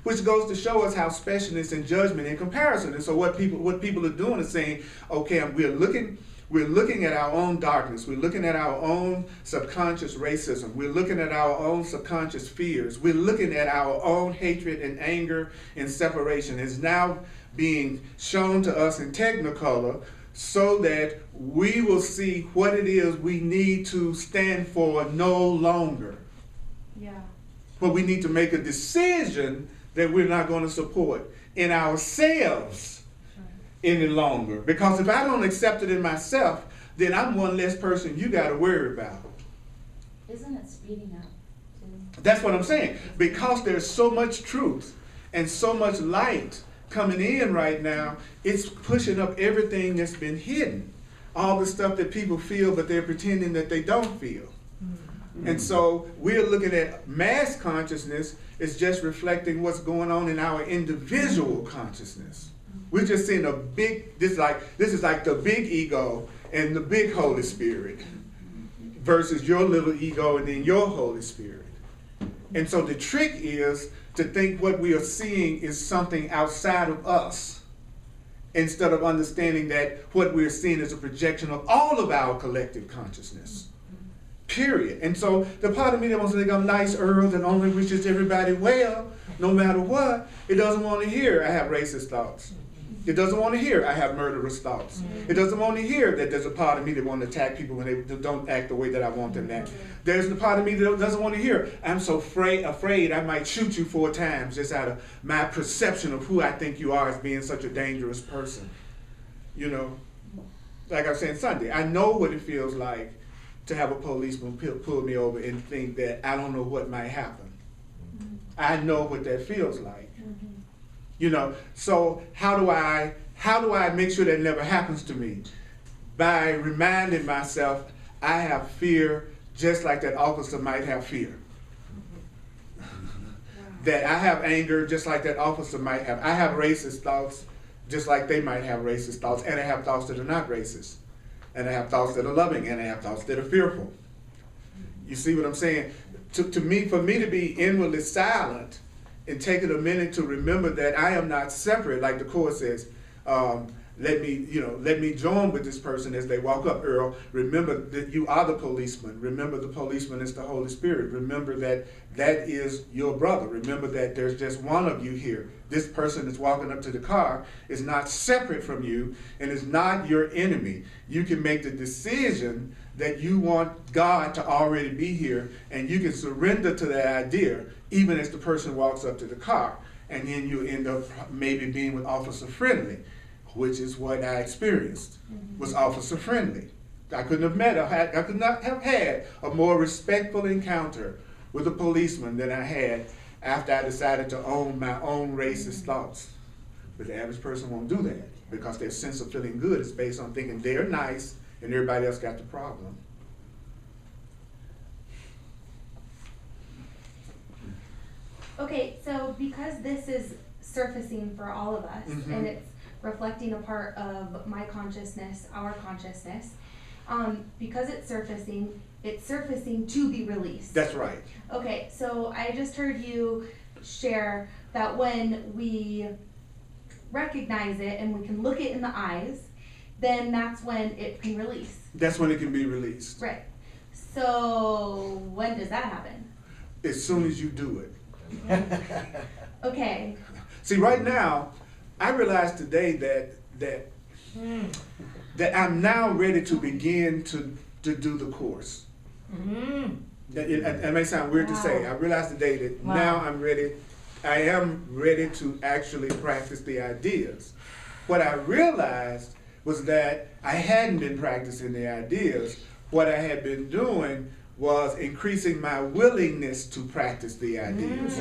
which goes to show us how specialness and judgment in comparison. And so what people are doing is saying, okay, we're looking at our own darkness. We're looking at our own subconscious racism. We're looking at our own subconscious fears. We're looking at our own hatred and anger and separation. It's now being shown to us in Technicolor, so that we will see what it is we need to stand for no longer. Yeah. But we need to make a decision that we're not going to support in ourselves any longer. Because if I don't accept it in myself, then I'm one less person you got to worry about. Isn't it speeding up too? That's what I'm saying. Because there's so much truth and so much light coming in right now, it's pushing up everything that's been hidden. All the stuff that people feel, but they're pretending that they don't feel. Mm-hmm. And so we're looking at mass consciousness as just reflecting what's going on in our individual consciousness. We're just seeing this is like the big ego and the big Holy Spirit versus your little ego and then your Holy Spirit. And so the trick is to think what we are seeing is something outside of us, instead of understanding that what we're seeing is a projection of all of our collective consciousness. Period. And so the part of me that wants to think I'm nice, Earl, that only wishes everybody well, no matter what, it doesn't want to hear I have racist thoughts. It doesn't want to hear I have murderous thoughts. It doesn't want to hear that there's a part of me that wants to attack people when they don't act the way that I want them to act. There's the part of me that doesn't want to hear I'm so afraid I might shoot you 4 times just out of my perception of who I think you are as being such a dangerous person. You know, like I was saying Sunday, I know what it feels like to have a policeman pull me over and think that I don't know what might happen. I know what that feels like. You know, so how do I make sure that never happens to me? By reminding myself I have fear just like that officer might have fear. That I have anger just like that officer might have. I have racist thoughts just like they might have racist thoughts, and I have thoughts that are not racist. And I have thoughts that are loving, and I have thoughts that are fearful. You see what I'm saying? For me to be inwardly silent and taking a minute to remember that I am not separate, like the Course says, let me join with this person as they walk up, Earl. Remember that you are the policeman. Remember the policeman is the Holy Spirit. Remember that is your brother. Remember that there's just one of you here. This person that's walking up to the car is not separate from you and is not your enemy. You can make the decision that you want God to already be here, and you can surrender to that idea even as the person walks up to the car. And then you end up maybe being with Officer Friendly, which is what I experienced, was Officer Friendly. I could not have had a more respectful encounter with a policeman than I had after I decided to own my own racist thoughts. But the average person won't do that because their sense of feeling good is based on thinking they're nice and everybody else got the problem. Okay, so because this is surfacing for all of us, Mhm. and it's reflecting a part of my consciousness, our consciousness, because it's surfacing to be released. That's right. Okay, so I just heard you share that when we recognize it and we can look it in the eyes, then that's when it can release. That's when it can be released. Right. So when does that happen? As soon as you do it. Okay. See, right now, I realize today that I'm now ready to begin to do the course. It may sound weird to say. I realize today that now I am ready to actually practice the ideas. What I realized was that I hadn't been practicing the ideas. What I had been doing was increasing my willingness to practice the ideas.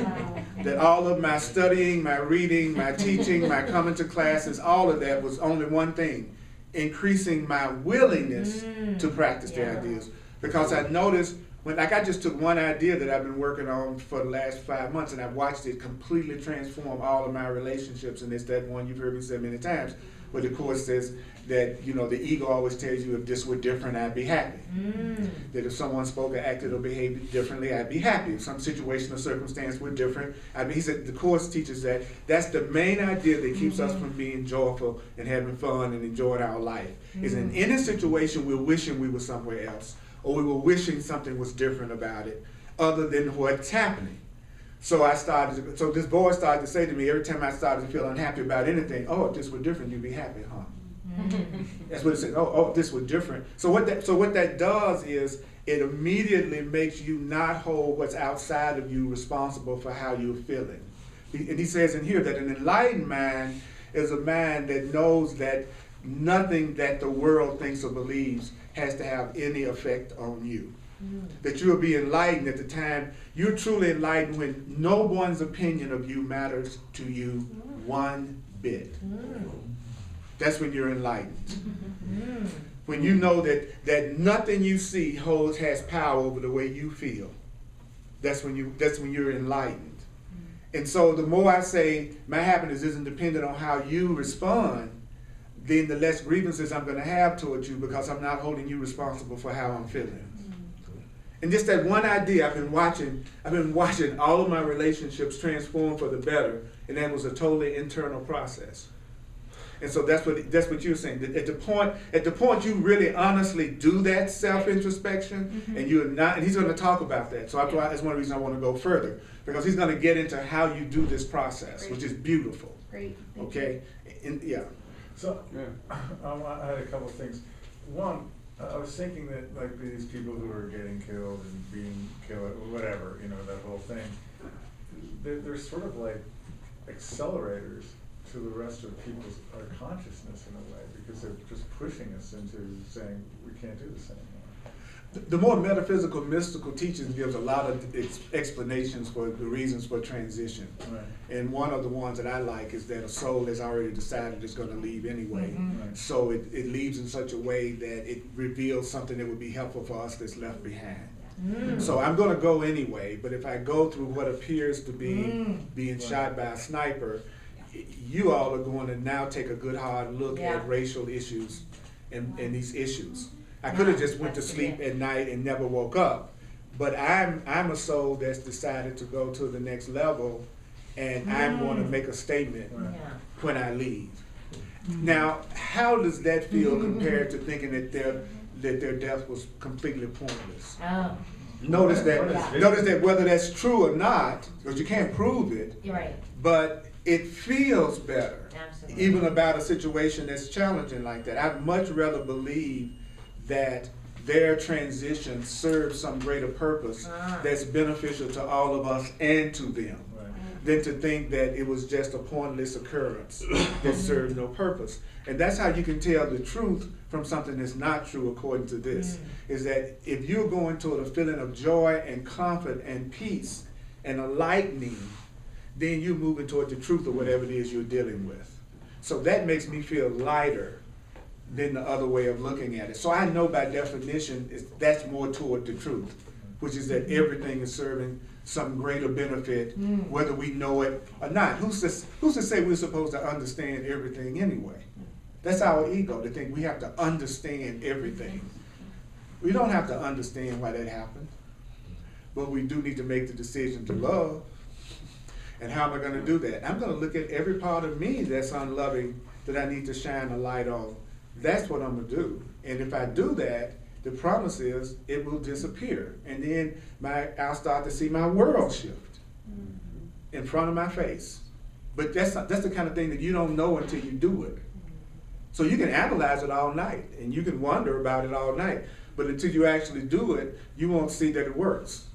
That all of my studying, my reading, my teaching, my coming to classes, all of that was only one thing: increasing my willingness to practice the ideas. Because I noticed, I just took one idea that I've been working on for the last 5 months, and I've watched it completely transform all of my relationships. And it's that one you've heard me say many times, where the Course says that, the ego always tells you, if this were different, I'd be happy. That if someone spoke or acted or behaved differently, I'd be happy. If some situation or circumstance were different, he said the Course teaches that that's the main idea that keeps us from being joyful and having fun and enjoying our life. Is in any situation we're wishing we were somewhere else, or we were wishing something was different about it, other than what's happening. So this boy started to say to me every time I started to feel unhappy about anything, "Oh, if this were different, you'd be happy, huh?" That's what it said. Oh, if this were different. So what that does is it immediately makes you not hold what's outside of you responsible for how you're feeling. And he says in here that an enlightened mind is a mind that knows that nothing that the world thinks or believes has to have any effect on you. That you'll be enlightened at the time you're truly enlightened, when no one's opinion of you matters to you one bit. That's when you're enlightened. When you know that nothing you see has power over the way you feel. That's when you're enlightened. And so the more I say my happiness isn't dependent on how you respond, then the less grievances I'm going to have towards you, because I'm not holding you responsible for how I'm feeling. And just that one idea, I've been watching all of my relationships transform for the better, and that was a totally internal process. And so that's what you're saying. At the point you really honestly do that self-introspection, and you're not, and he's going to talk about that. So that's one of the reasons I want to go further, because he's going to get into how you do this process, which is beautiful. Great. Okay, and yeah. So I had a couple of things. One, I was thinking that like these people who are getting killed and being killed, or whatever, that whole thing, they're sort of like accelerators to the rest of our consciousness in a way, because they're just pushing us into saying we can't do this anymore. The more metaphysical, mystical teachings gives a lot of explanations for the reasons for transition. Right. And one of the ones that I like is that a soul has already decided it's going to leave anyway. Right. So it leaves in such a way that it reveals something that would be helpful for us that's left behind. So I'm going to go anyway, but if I go through what appears to be being shot by a sniper, you all are going to now take a good hard look at racial issues and these issues. I could have just went to sleep at night and never woke up, but I'm a soul that's decided to go to the next level, and I'm going to make a statement when I leave. Now, how does that feel compared to thinking that their death was completely pointless? Notice that whether that's true or not, because you can't prove it, but it feels better, even about a situation that's challenging like that. I'd much rather believe that their transition serves some greater purpose that's beneficial to all of us and to them, than to think that it was just a pointless occurrence that served no purpose. And that's how you can tell the truth from something that's not true, according to this, is that if you're going toward a feeling of joy and comfort and peace and a lightening, then you're moving toward the truth of whatever it is you're dealing with. So that makes me feel lighter than the other way of looking at it. So I know by definition that's more toward the truth, which is that everything is serving some greater benefit, whether we know it or not. Who's to say we're supposed to understand everything anyway? That's our ego, to think we have to understand everything. We don't have to understand why that happened, but we do need to make the decision to love. And how am I going to do that? I'm going to look at every part of me that's unloving that I need to shine a light on. That's what I'm going to do. And if I do that, the promise is it will disappear. And then I'll start to see my world shift in front of my face. But that's the kind of thing that you don't know until you do it. So you can analyze it all night, and you can wonder about it all night. But until you actually do it, you won't see that it works.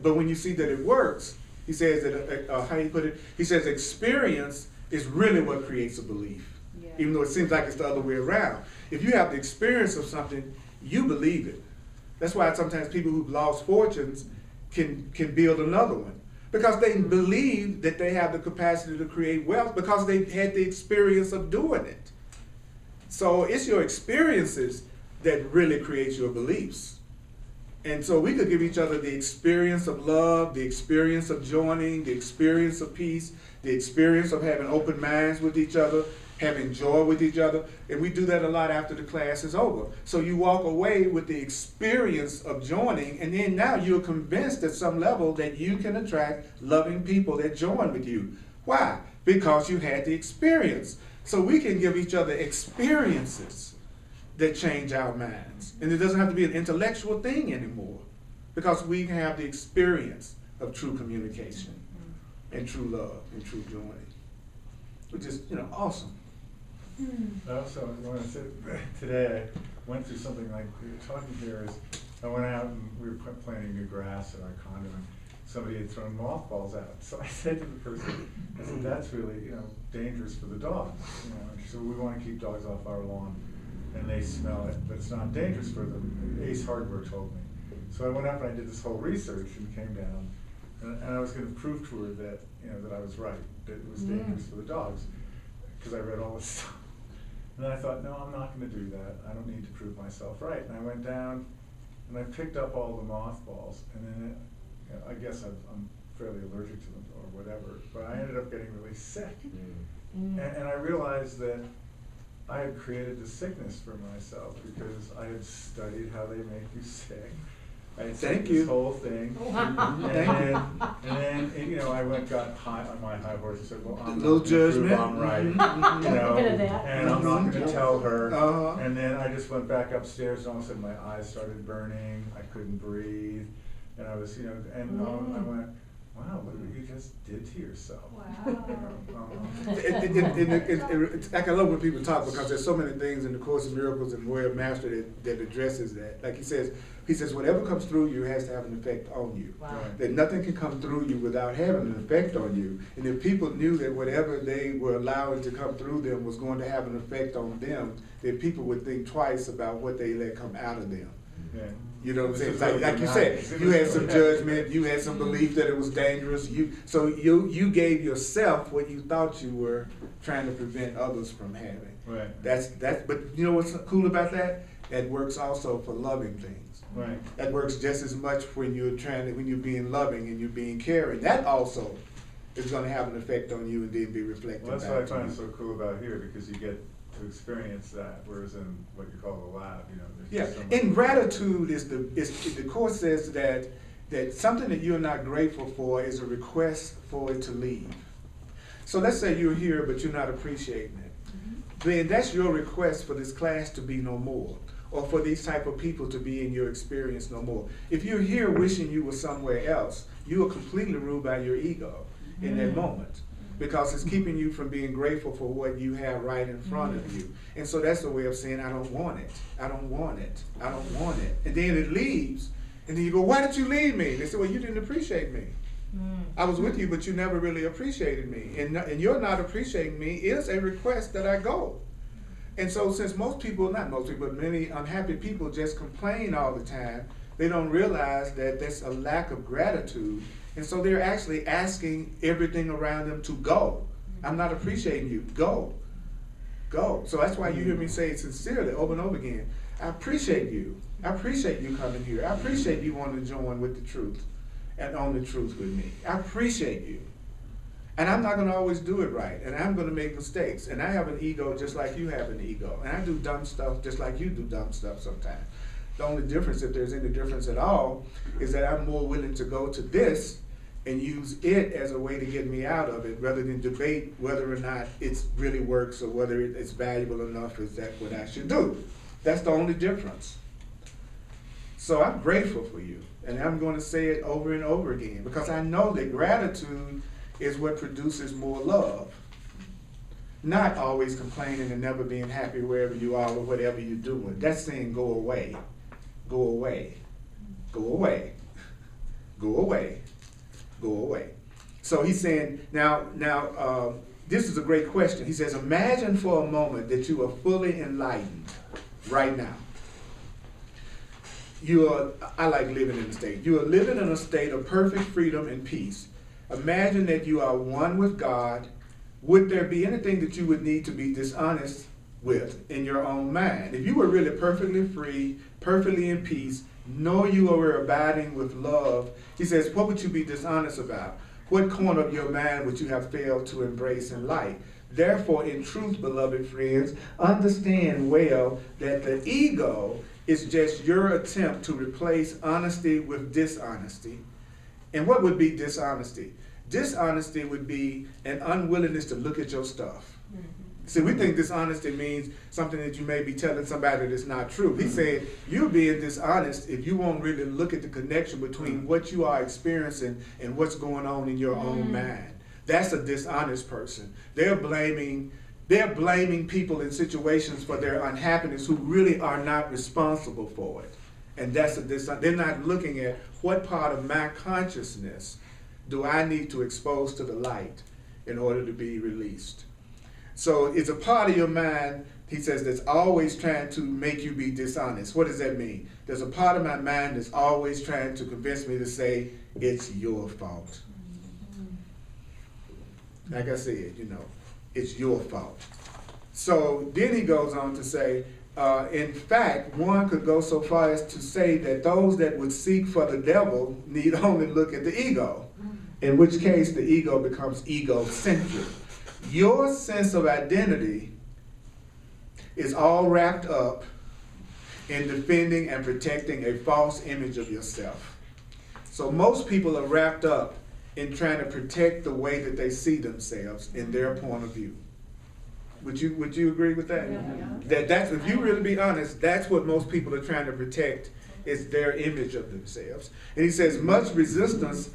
But when you see that it works, he says that, how you put it, he says experience is really what creates a belief. Yeah. Even though it seems like it's the other way around. If you have the experience of something, you believe it. That's why sometimes people who've lost fortunes can build another one. Because they believe that they have the capacity to create wealth because they had the experience of doing it. So it's your experiences that really create your beliefs. And so we could give each other the experience of love, the experience of joining, the experience of peace, the experience of having open minds with each other, having joy with each other. And we do that a lot after the class is over. So you walk away with the experience of joining, and then now you're convinced at some level that you can attract loving people that join with you. Why? Because you had the experience. So we can give each other experiences that change our minds. And it doesn't have to be an intellectual thing anymore, because we can have the experience of true communication and true love and true joining, which is, awesome. I also want to say, today I went through something like, we were talking here, is I went out and we were planting new grass at our condo, and somebody had thrown mothballs out. So I said to the person, I said, that's really, dangerous for the dogs. And she said, we want to keep dogs off our lawn, and they smell it, but it's not dangerous for them. Ace Hardware told me. So I went up and I did this whole research and came down, and I was going to prove to her that, that I was right, that it was dangerous for the dogs, because I read all this stuff. And then I thought, no, I'm not going to do that. I don't need to prove myself right. And I went down and I picked up all the mothballs, and then I guess I'm fairly allergic to them or whatever, but I ended up getting really sick. And I realized that I had created this sickness for myself because I had studied how they make you sick. I had Thank seen you. this whole thing, and then I got high on my high horse and said, "Well, I'm little not going to prove judgment. I'm right, and I'm not going to tell her." And then I just went back upstairs, and all of a sudden my eyes started burning. I couldn't breathe, and I was, I went, "Wow, look what you just did to yourself." Wow. It's like, I love when people talk, because there's so many things in the Course of Miracles and Way of Mastery that addresses that. Like he says, whatever comes through you has to have an effect on you. Wow. That nothing can come through you without having an effect on you. And if people knew that whatever they were allowing to come through them was going to have an effect on them, then people would think twice about what they let come out of them. Yeah. You know what I'm saying? Like you said, you had some judgment, you had some belief that it was dangerous. So you gave yourself what you thought you were trying to prevent others from having. Right. But you know what's cool about that? That works also for loving things. Right. That works just as much when you're being loving and you're being caring. That also is going to have an effect on you and then be reflected. Well, that's what I find so cool about here, because you get to experience that, whereas in what you call the lab, there's just so much. And gratitude is the Course says that something that you're not grateful for is a request for it to leave. So let's say you're here but you're not appreciating it. Then that's your request for this class to be no more, or for these type of people to be in your experience no more. If you're here wishing you were somewhere else, you are completely ruled by your ego in that moment, because it's keeping you from being grateful for what you have right in front of you. And so that's a way of saying, I don't want it, I don't want it, I don't want it. And then it leaves, and then you go, why did you leave me? They say, well, you didn't appreciate me. I was with you, but you never really appreciated me. And your not appreciating me is a request that I go. And so since not most people, but many unhappy people just complain all the time, they don't realize that there's a lack of gratitude. And so they're actually asking everything around them to go I'm not appreciating you. Go. Go. So that's why you hear me say it sincerely over and over again. I appreciate you. I appreciate you coming here. I appreciate you wanting to join with the truth and own the truth with me. I appreciate you. And I'm not going to always do it right. And I'm going to make mistakes. And I have an ego just like you have an ego. And I do dumb stuff just like you do dumb stuff sometimes. The only difference, if there's any difference at all, is that I'm more willing to go to this and use it as a way to get me out of it rather than debate whether or not it really works or whether it's valuable enough. Is that what I should do? That's the only difference. So I'm grateful for you. And I'm going to say it over and over again because I know that gratitude is what produces more love. Not always complaining and never being happy wherever you are or whatever you're doing. That's saying go away. Go away. Go away. Go away. Go away. So he's saying, now, this is a great question. He says, imagine for a moment that you are fully enlightened right now. I like living in a state. You are living in a state of perfect freedom and peace. Imagine that you are one with God. Would there be anything that you would need to be dishonest with in your own mind? If you were really perfectly free, perfectly in peace, know you were abiding with love, he says, what would you be dishonest about? What corner of your mind would you have failed to embrace in light? Therefore, in truth, beloved friends, understand well that the ego is just your attempt to replace honesty with dishonesty. And what would be dishonesty? Dishonesty would be an unwillingness to look at your stuff. Mm-hmm. See, we think dishonesty means something that you may be telling somebody that's not true. He said, you're being dishonest if you won't really look at the connection between what you are experiencing and what's going on in your own mind. That's a dishonest person. They're blaming people in situations for their unhappiness who really are not responsible for it. And that's they're not looking at what part of my consciousness do I need to expose to the light in order to be released. So it's a part of your mind, he says, that's always trying to make you be dishonest. What does that mean? There's a part of my mind that's always trying to convince me to say, it's your fault. Like I said, it's your fault. So then he goes on to say, in fact, one could go so far as to say that those that would seek for the devil need only look at the ego, in which case the ego becomes egocentric. Your sense of identity is all wrapped up in defending and protecting a false image of yourself. So most people are wrapped up in trying to protect the way that they see themselves in their point of view. Would you agree with that? Yeah. That's, if you really be honest, that's what most people are trying to protect, is their image of themselves. And he says much resistance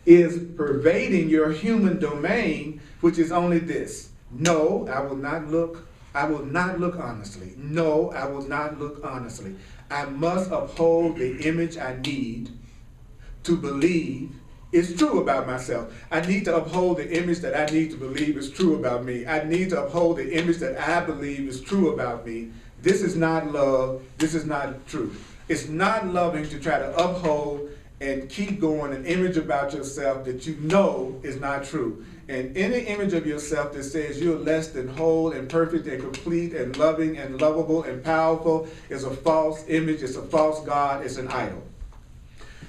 is pervading your human domain, which is only this: no, I will not look honestly. No, I will not look honestly. I must uphold the image I need to believe is true about myself. I need to uphold the image that I need to believe is true about me. I need to uphold the image that I believe is true about me. This is not love. This is not truth. It's not loving to try to uphold and keep going an image about yourself that you know is not true. And any image of yourself that says you're less than whole and perfect and complete and loving and lovable and powerful is a false image. It's a false God. It's an idol.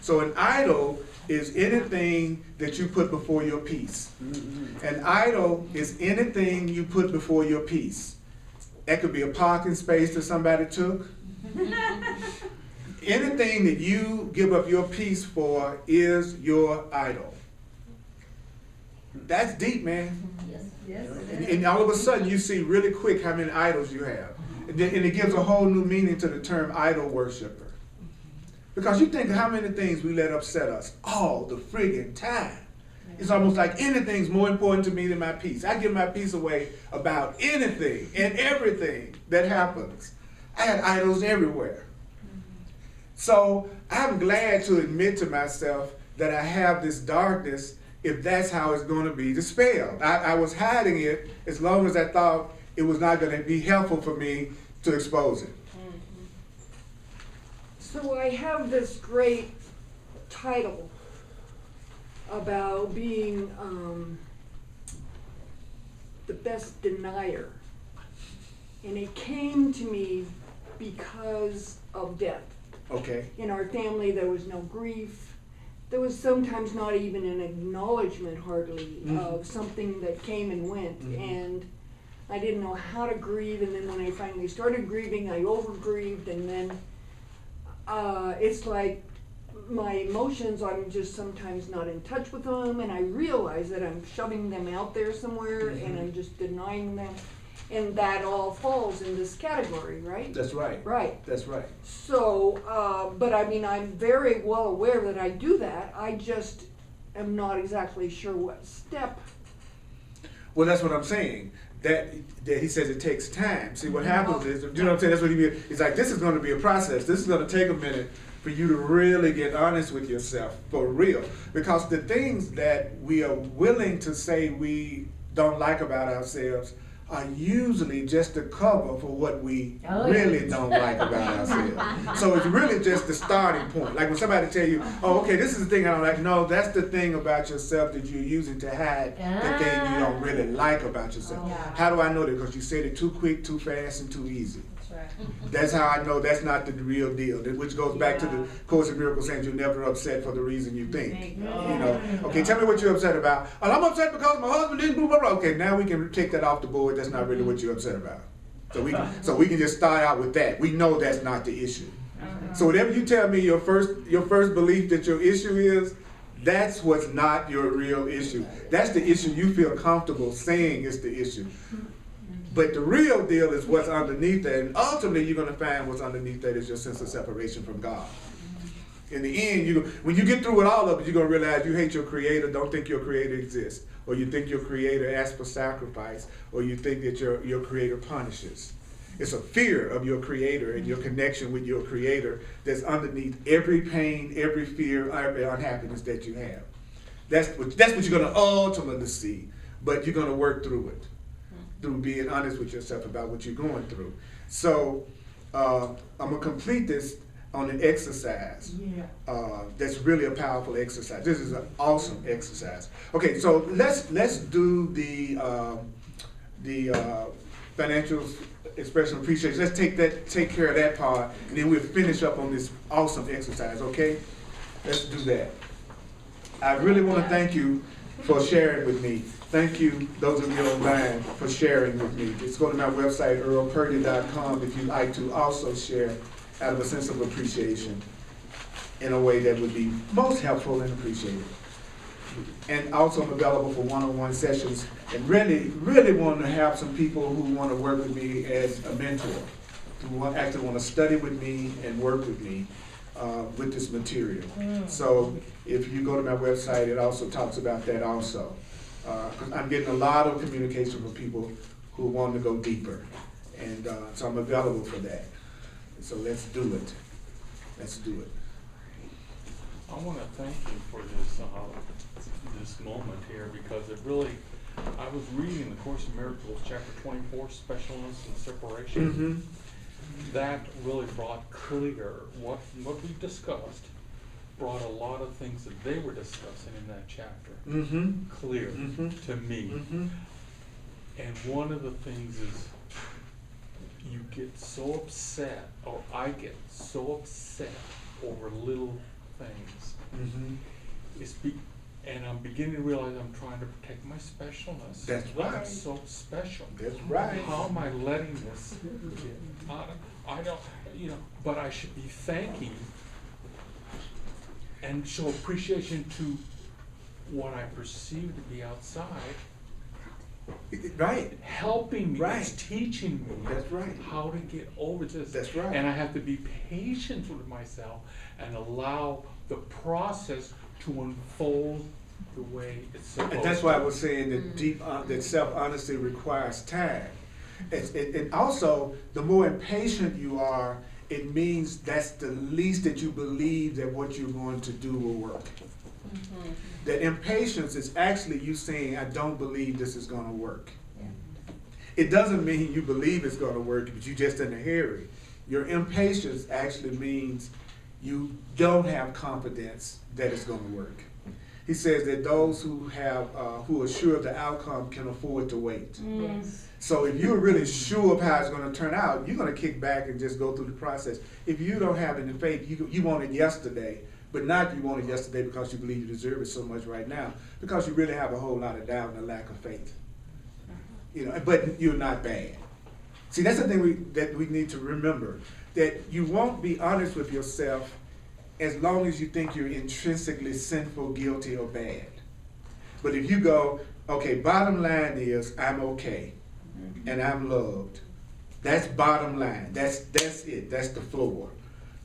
So an idol is anything that you put before your peace. Mm-hmm. An idol is anything you put before your peace. That could be a parking space that somebody took. Anything that you give up your peace for is your idol. That's deep, man. Yes. And all of a sudden you see really quick how many idols you have. And it gives a whole new meaning to the term idol worshiper. Because you think of how many things we let upset us all the friggin' time. It's almost like anything's more important to me than my peace. I give my peace away about anything and everything that happens. I had idols everywhere. So I'm glad to admit to myself that I have this darkness if that's how it's going to be dispelled. I was hiding it as long as I thought it was not going to be helpful for me to expose it. So I have this great title about being the best denier. And it came to me because of death. Okay. In our family, there was no grief. There was sometimes not even an acknowledgement, hardly, of something that came and went. And I didn't know how to grieve. And then when I finally started grieving, I over-grieved. And then it's like my emotions, I'm just sometimes not in touch with them. And I realize that I'm shoving them out there somewhere and I'm just denying them. And that all falls in this category, right? That's right. Right. That's right. So, but I mean, I'm very well aware that I do that. I just am not exactly sure what step. Well, that's what I'm saying. That he says it takes time. See, what happens is, you know what I'm saying? That's what he means. It's like, this is going to be a process. This is going to take a minute for you to really get honest with yourself, for real. Because the things that we are willing to say we don't like about ourselves are usually just a cover for what we really don't like about ourselves. So it's really just the starting point. Like when somebody tell you, oh, okay, this is the thing I don't like. No, that's the thing about yourself that you're using to hide the thing you don't really like about yourself. How do I know that? Because you said it too quick, too fast, and too easy. That's how I know that's not the real deal. Which goes back to the Course in Miracles saying you're never upset for the reason you think. You know, okay, tell me what you're upset about. Oh, I'm upset because my husband didn't blah, blah, blah. Okay, now we can take that off the board. That's not really what you're upset about. So we can just start out with that. We know that's not the issue. So whatever you tell me your first belief that your issue is, that's what's not your real issue. That's the issue you feel comfortable saying is the issue. But the real deal is what's underneath that, and ultimately you're going to find what's underneath that is your sense of separation from God. In the end, when you get through with all of it, you're going to realize you hate your Creator, don't think your Creator exists, or you think your Creator asks for sacrifice, or you think that your Creator punishes. It's a fear of your Creator and your connection with your Creator that's underneath every pain, every fear, every unhappiness that you have. That's what you're going to ultimately see, but you're going to work through it. Through being honest with yourself about what you're going through. So I'm gonna complete this on an exercise. That's really a powerful exercise. This is an awesome exercise. Okay, so let's do the financial expression of appreciation. Let's take care of that part, and then we'll finish up on this awesome exercise. Okay, let's do that. I really want to thank you for sharing with me. Thank you, those of you online, for sharing with me. Just go to my website, earlpurdy.com, if you'd like to also share out of a sense of appreciation in a way that would be most helpful and appreciated. And also I'm available for one-on-one sessions, and really, really want to have some people who want to work with me as a mentor, who actually want to study with me and work with me with this material. So if you go to my website, it also talks about that also. Because I'm getting a lot of communication from people who want to go deeper. And so I'm available for that. So let's do it. Let's do it. I want to thank you for this moment here, because it really, I was reading the Course in Miracles, chapter 24, Specialness and Separation. That really brought clear what we've discussed. Brought a lot of things that they were discussing in that chapter clear to me. And one of the things is you get so upset, or I get so upset over little things. And I'm beginning to realize I'm trying to protect my specialness. That's right. I'm so special. That's right. How am I letting this get I don't, but I should be thanking and show appreciation to what I perceive to be outside. Right. Helping me. Right. It's teaching me. That's right. How to get over this. That's right. And I have to be patient with myself and allow the process to unfold the way it's supposed to. And that's why I was saying that that self-honesty requires time. And also, the more impatient you are, it means that's the least that you believe that what you're going to do will work. That impatience is actually you saying, I don't believe this is going to work. It doesn't mean you believe it's going to work, but you're just in a hurry. Your impatience actually means you don't have confidence that it's going to work. he says that those who are sure of the outcome can afford to wait. Yes. So if you're really sure of how it's going to turn out, you're going to kick back and just go through the process. If you don't have any faith, you want it yesterday, but not you want it yesterday because you believe you deserve it so much right now, because you really have a whole lot of doubt and a lack of faith. You know, but you're not bad. See, that's the thing that we need to remember, that you won't be honest with yourself as long as you think you're intrinsically sinful, guilty, or bad. But if you go, okay, bottom line is I'm okay and I'm loved. That's bottom line. That's it. That's the floor.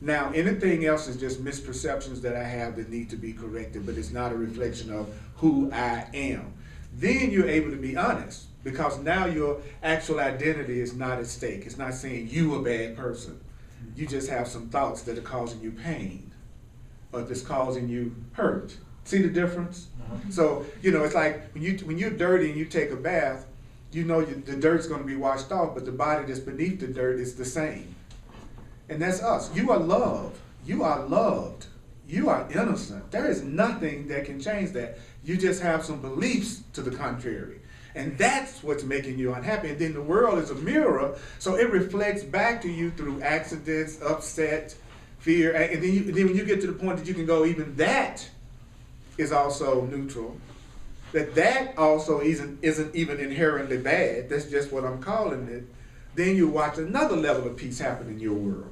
Now, anything else is just misperceptions that I have that need to be corrected, but it's not a reflection of who I am. Then you're able to be honest, because now your actual identity is not at stake. It's not saying you a bad person. You just have some thoughts that are causing you pain, or that's causing you hurt. See the difference? So, you know, it's like when you're dirty and you take a bath, you know the dirt's going to be washed off, but the body that's beneath the dirt is the same. And that's us. You are loved. You are loved. You are innocent. There is nothing that can change that. You just have some beliefs to the contrary. And that's what's making you unhappy. And then the world is a mirror, so it reflects back to you through accidents, upset, fear. And then when you get to the point that you can go, even that is also neutral. That also isn't even inherently bad. That's just what I'm calling it. Then you watch another level of peace happen in your world.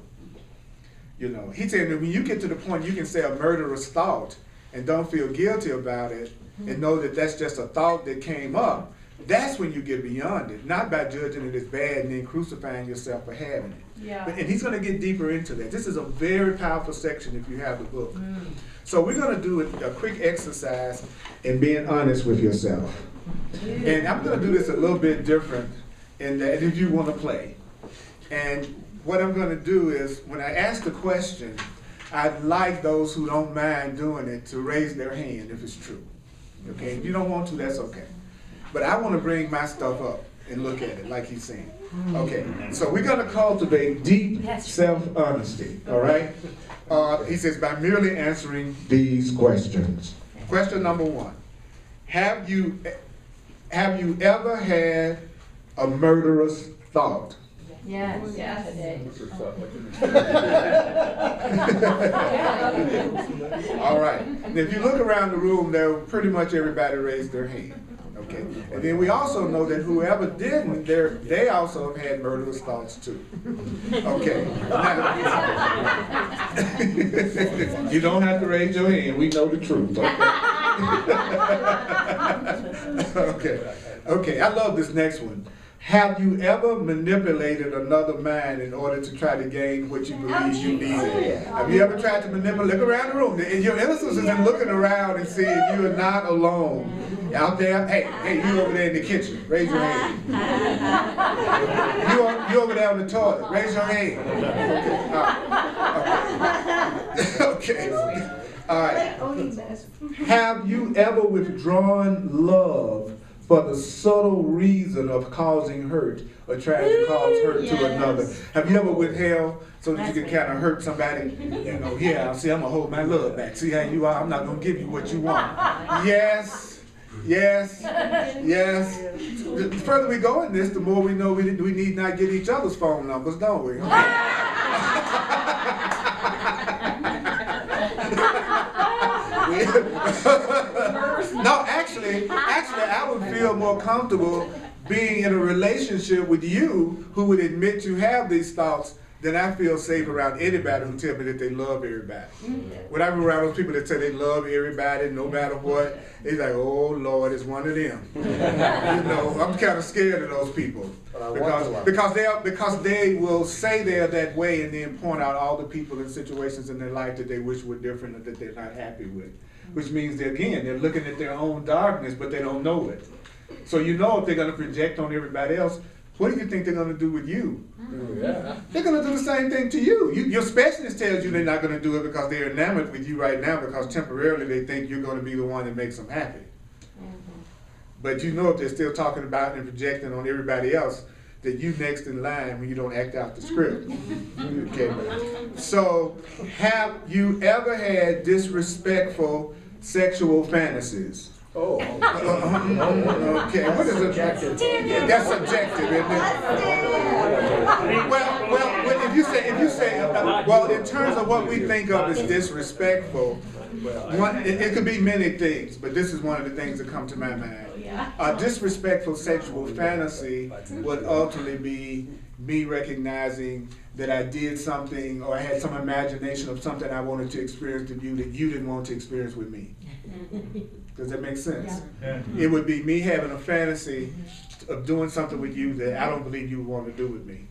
You know, he's saying that when you get to the point you can say a murderous thought and don't feel guilty about it and know that that's just a thought that came up, that's when you get beyond it, not by judging it as bad and then crucifying yourself for having it. Yeah. And he's going to get deeper into that. This is a very powerful section if you have the book. So we're going to do a quick exercise in being honest with yourself. And I'm going to do this a little bit different in that if you want to play. And what I'm going to do is, when I ask the question, I'd like those who don't mind doing it to raise their hand if it's true. Okay? If you don't want to, that's okay. But I want to bring my stuff up and look at it like he's saying. Okay, so we're going to cultivate deep self-honesty, all right? He says, by merely answering these questions. Question number 1. Have you ever had a murderous thought? Yes. All right. And if you look around the room, there pretty much everybody raised their hand. Okay. And then we also know that whoever didn't, they also have had murderous thoughts too. Okay. Now, you don't have to raise your hand. We know the truth. Okay. Okay. I love this next one. Have you ever manipulated another mind in order to try to gain what you believe you needed? Have you ever tried to manipulate? Look around the room. And your innocence is in looking around and seeing you are not alone. Out there, hey, you over there in the kitchen. Raise your hand. You over there on the toilet. Raise your hand. Okay. All right. Have you ever withdrawn love for the subtle reason of causing hurt or trying to cause hurt to another? Have you ever withheld so that you can kind of hurt somebody? You know, yeah, see, I'm going to hold my love back. See how you are? I'm not going to give you what you want. Yes, yes, yes. The further we go in this, the more we know we need not get each other's phone numbers, don't we? No, actually, I would feel more comfortable being in a relationship with you who would admit you have these thoughts than I feel safe around anybody who tell me that they love everybody. When I'm around those people that say they love everybody no matter what, it's like, oh Lord, it's one of them. You know, I'm kind of scared of those people because they will say they're that way and then point out all the people and situations in their life that they wish were different or that they're not happy with. Which means that, again, they're looking at their own darkness, but they don't know it. So you know if they're going to project on everybody else, what do you think they're going to do with you? Yeah. They're going to do the same thing to you. Your specialist tells you they're not going to do it because they're enamored with you right now because temporarily they think you're going to be the one that makes them happy. But you know if they're still talking about and projecting on everybody else, that you next in line when you don't act out the script. Okay. So, have you ever had disrespectful sexual fantasies. Oh. Okay, what is objective? Yeah, that's subjective, isn't it? Well, if you say, well, in terms of what we think of as disrespectful, it could be many things, but this is one of the things that come to my mind. A disrespectful sexual fantasy would ultimately be me recognizing that I did something or I had some imagination of something I wanted to experience with you that you didn't want to experience with me. Does that make sense? Yeah. It would be me having a fantasy of doing something with you that I don't believe you would want to do with me.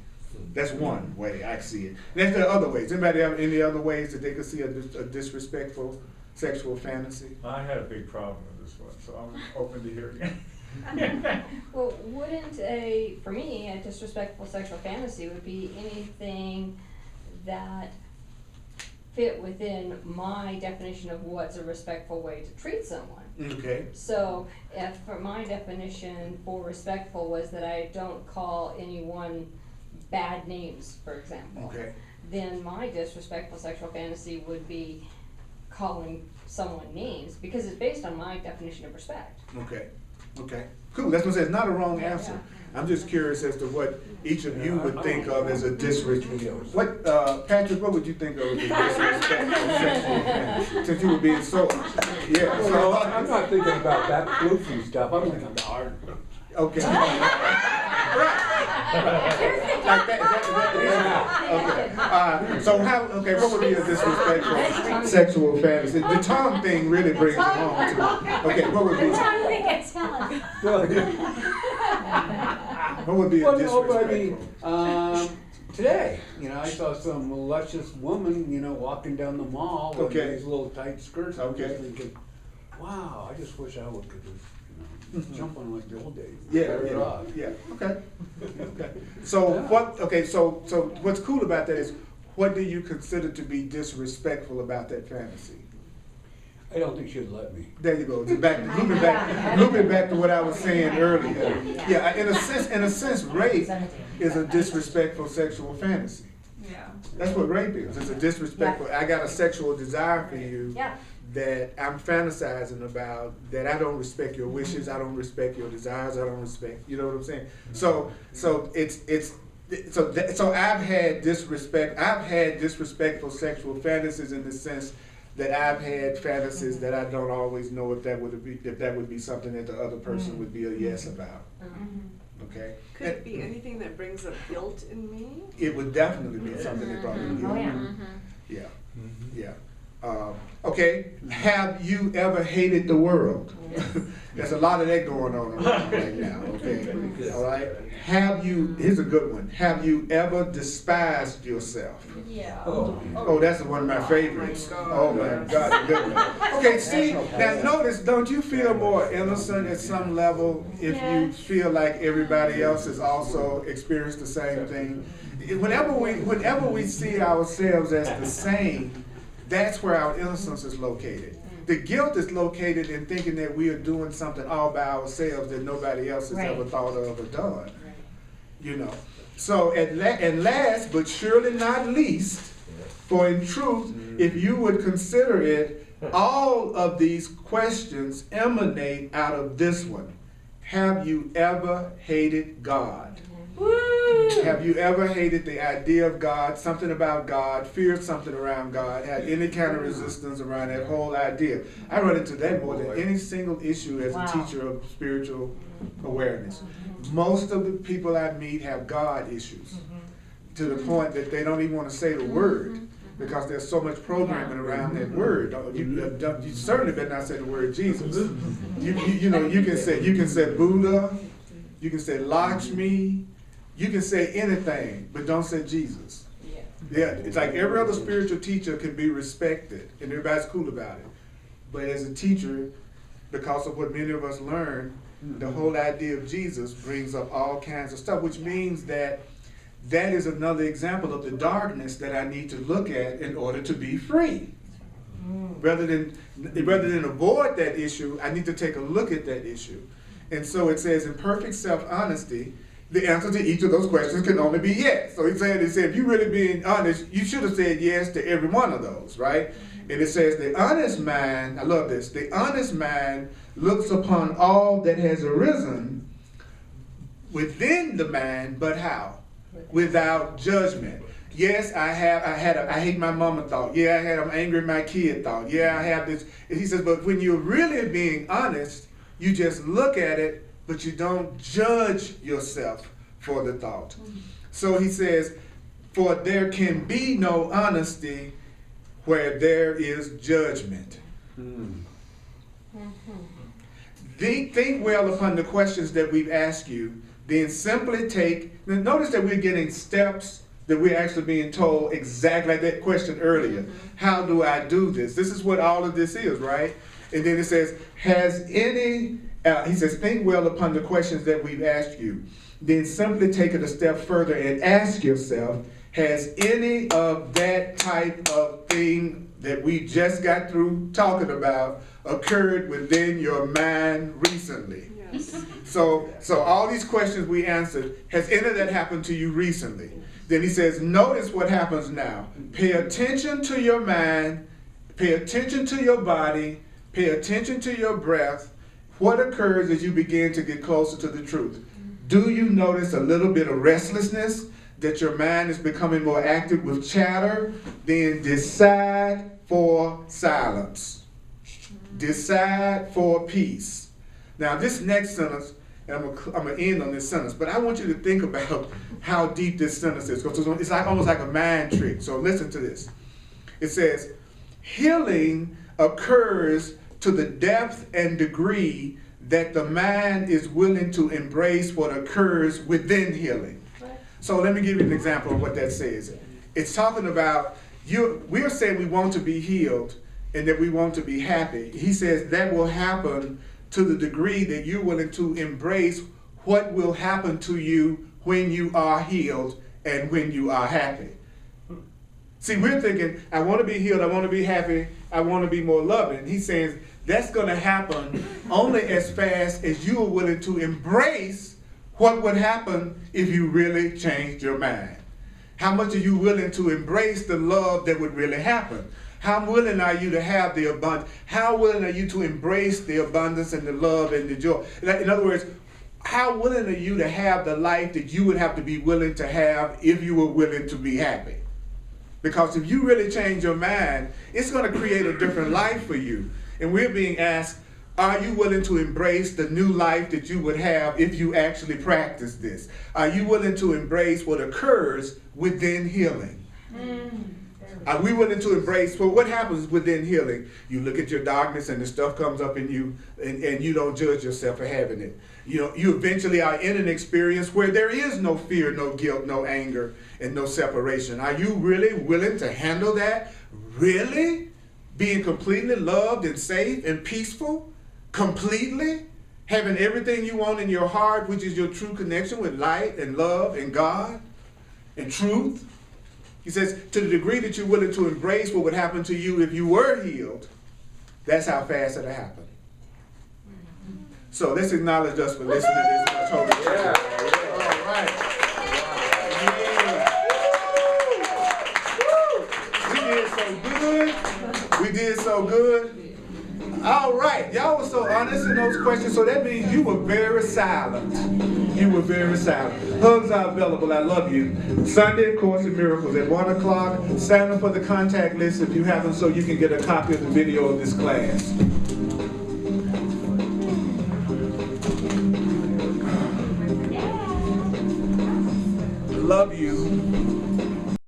That's one way I see it. And there are other ways. Anybody have any other ways that they could see a disrespectful sexual fantasy? I had a big problem with this one, so I'm open to hearing it. Well, wouldn't for me, a disrespectful sexual fantasy would be anything that fit within my definition of what's a respectful way to treat someone. Okay. So if for my definition for respectful was that I don't call anyone bad names, for example, Okay. then my disrespectful sexual fantasy would be calling someone names because it's based on my definition of respect. Okay. Okay. Cool. That's what I said. It's not a wrong answer. I'm just curious as to what each of you would think of as a disrespectful. What, Patrick? What would you think of as a disrespectful sexual fantasy? Since you were being so, yeah. Well, I'm not thinking about that floofy stuff. I'm thinking about art. Okay. Right. Like that. Okay. So how? Okay. What would be a disrespectful sexual fantasy? The tongue thing really brings it home to me. Okay. What would be? What would be a disrespectful? Today, I saw some luscious woman, walking down the mall with these little tight skirts. I'm just thinking, wow, I just wish I could just, jump on like the old days. Yeah. Okay. Okay. So what? Okay. So what's cool about that is, what do you consider to be disrespectful about that fantasy? I don't think she'd let me. There you go. Looping back to what I was saying earlier. Yeah. In a sense, rape is a disrespectful sexual fantasy. Yeah. That's what rape is. It's a disrespectful. I got a sexual desire for you. That I'm fantasizing about, that I don't respect your wishes, I don't respect your desires, I don't respect, you know what I'm saying? So I've had disrespectful sexual fantasies in the sense that I've had fantasies that I don't always know if that would be something that the other person would be a yes about. Okay? Could it be anything that brings up guilt in me? It would definitely be something that brought up guilt. Yeah. Okay, have you ever hated the world? There's a lot of that going on around right now, okay? All right? Here's a good one. Have you ever despised yourself? Yeah. Oh, that's one of my favorites. Oh my God, good one. Okay, see, now notice, don't you feel more innocent at some level if you feel like everybody else has also experienced the same thing? Whenever we see ourselves as the same, that's where our innocence is located. The guilt is located in thinking that we are doing something all by ourselves that nobody else has ever thought of or done. So, and last but surely not least, for in truth, if you would consider it, all of these questions emanate out of this one. Have you ever hated God? Have you ever hated the idea of God, something about God, feared something around God, had any kind of resistance around that whole idea? I run into that more than any single issue as a teacher of spiritual awareness. Most of the people I meet have God issues to the point that they don't even want to say the word because there's so much programming around that word. You certainly better not say the word Jesus. You can say Buddha, you can say Lakshmi. You can say anything, but don't say Jesus. Yeah, it's like every other spiritual teacher can be respected, and everybody's cool about it. But as a teacher, because of what many of us learn, the whole idea of Jesus brings up all kinds of stuff, which means that is another example of the darkness that I need to look at in order to be free. Rather than avoid that issue, I need to take a look at that issue. And so it says, in perfect self-honesty, the answer to each of those questions can only be yes. So he said, if you're really being honest, you should have said yes to every one of those, right? And it says, the honest man, I love this, the honest man looks upon all that has arisen within the man, but how? Without judgment. Yes, I hate my mama thought. Yeah, I'm angry at my kid thought. Yeah, I have this. And he says, but when you're really being honest, you just look at it, but you don't judge yourself for the thought. So he says, for there can be no honesty where there is judgment. Think well upon the questions that we've asked you, then simply take, notice that we're getting steps that we're actually being told exactly like that question earlier. How do I do this? This is what all of this is, right? And then it says, he says, think well upon the questions that we've asked you. Then simply take it a step further and ask yourself, has any of that type of thing that we just got through talking about occurred within your mind recently? Yes. So all these questions we answered, has any of that happened to you recently? Then he says, notice what happens now. Pay attention to your mind, pay attention to your body, pay attention to your breath. What occurs as you begin to get closer to the truth? Do you notice a little bit of restlessness, that your mind is becoming more active with chatter? Then decide for silence. Decide for peace. Now this next sentence, and I'm going to end on this sentence, but I want you to think about how deep this sentence is, because it's like, almost like a mind trick. So listen to this. It says, healing occurs to the depth and degree that the mind is willing to embrace what occurs within healing. So let me give you an example of what that says. It's talking about, we're saying we want to be healed and that we want to be happy. He says that will happen to the degree that you're willing to embrace what will happen to you when you are healed and when you are happy. See, we're thinking, I want to be healed, I want to be happy, I want to be more loving. He's saying that's going to happen only as fast as you are willing to embrace what would happen if you really changed your mind. How much are you willing to embrace the love that would really happen? How willing are you to have the abundance? How willing are you to embrace the abundance and the love and the joy? In other words, how willing are you to have the life that you would have to be willing to have if you were willing to be happy? Because if you really change your mind, it's going to create a different life for you. And we're being asked, are you willing to embrace the new life that you would have if you actually practice this? Are you willing to embrace what occurs within healing? Are we willing to embrace, well, what happens within healing? You look at your darkness and the stuff comes up in you and you don't judge yourself for having it. You know, you eventually are in an experience where there is no fear, no guilt, no anger, and no separation. Are you really willing to handle that? Really? Being completely loved and safe and peaceful? Completely? Having everything you want in your heart, which is your true connection with light and love and God and truth? He says, to the degree that you're willing to embrace what would happen to you if you were healed, that's how fast it'll happen. So let's acknowledge us for listening to this. All right. We did so good. All right. Y'all were so honest in those questions, so that means you were very silent. You were very silent. Hugs are available. I love you. Sunday, Course in Miracles at 1 o'clock. Sign up for the contact list if you haven't, so you can get a copy of the video of this class. Love you.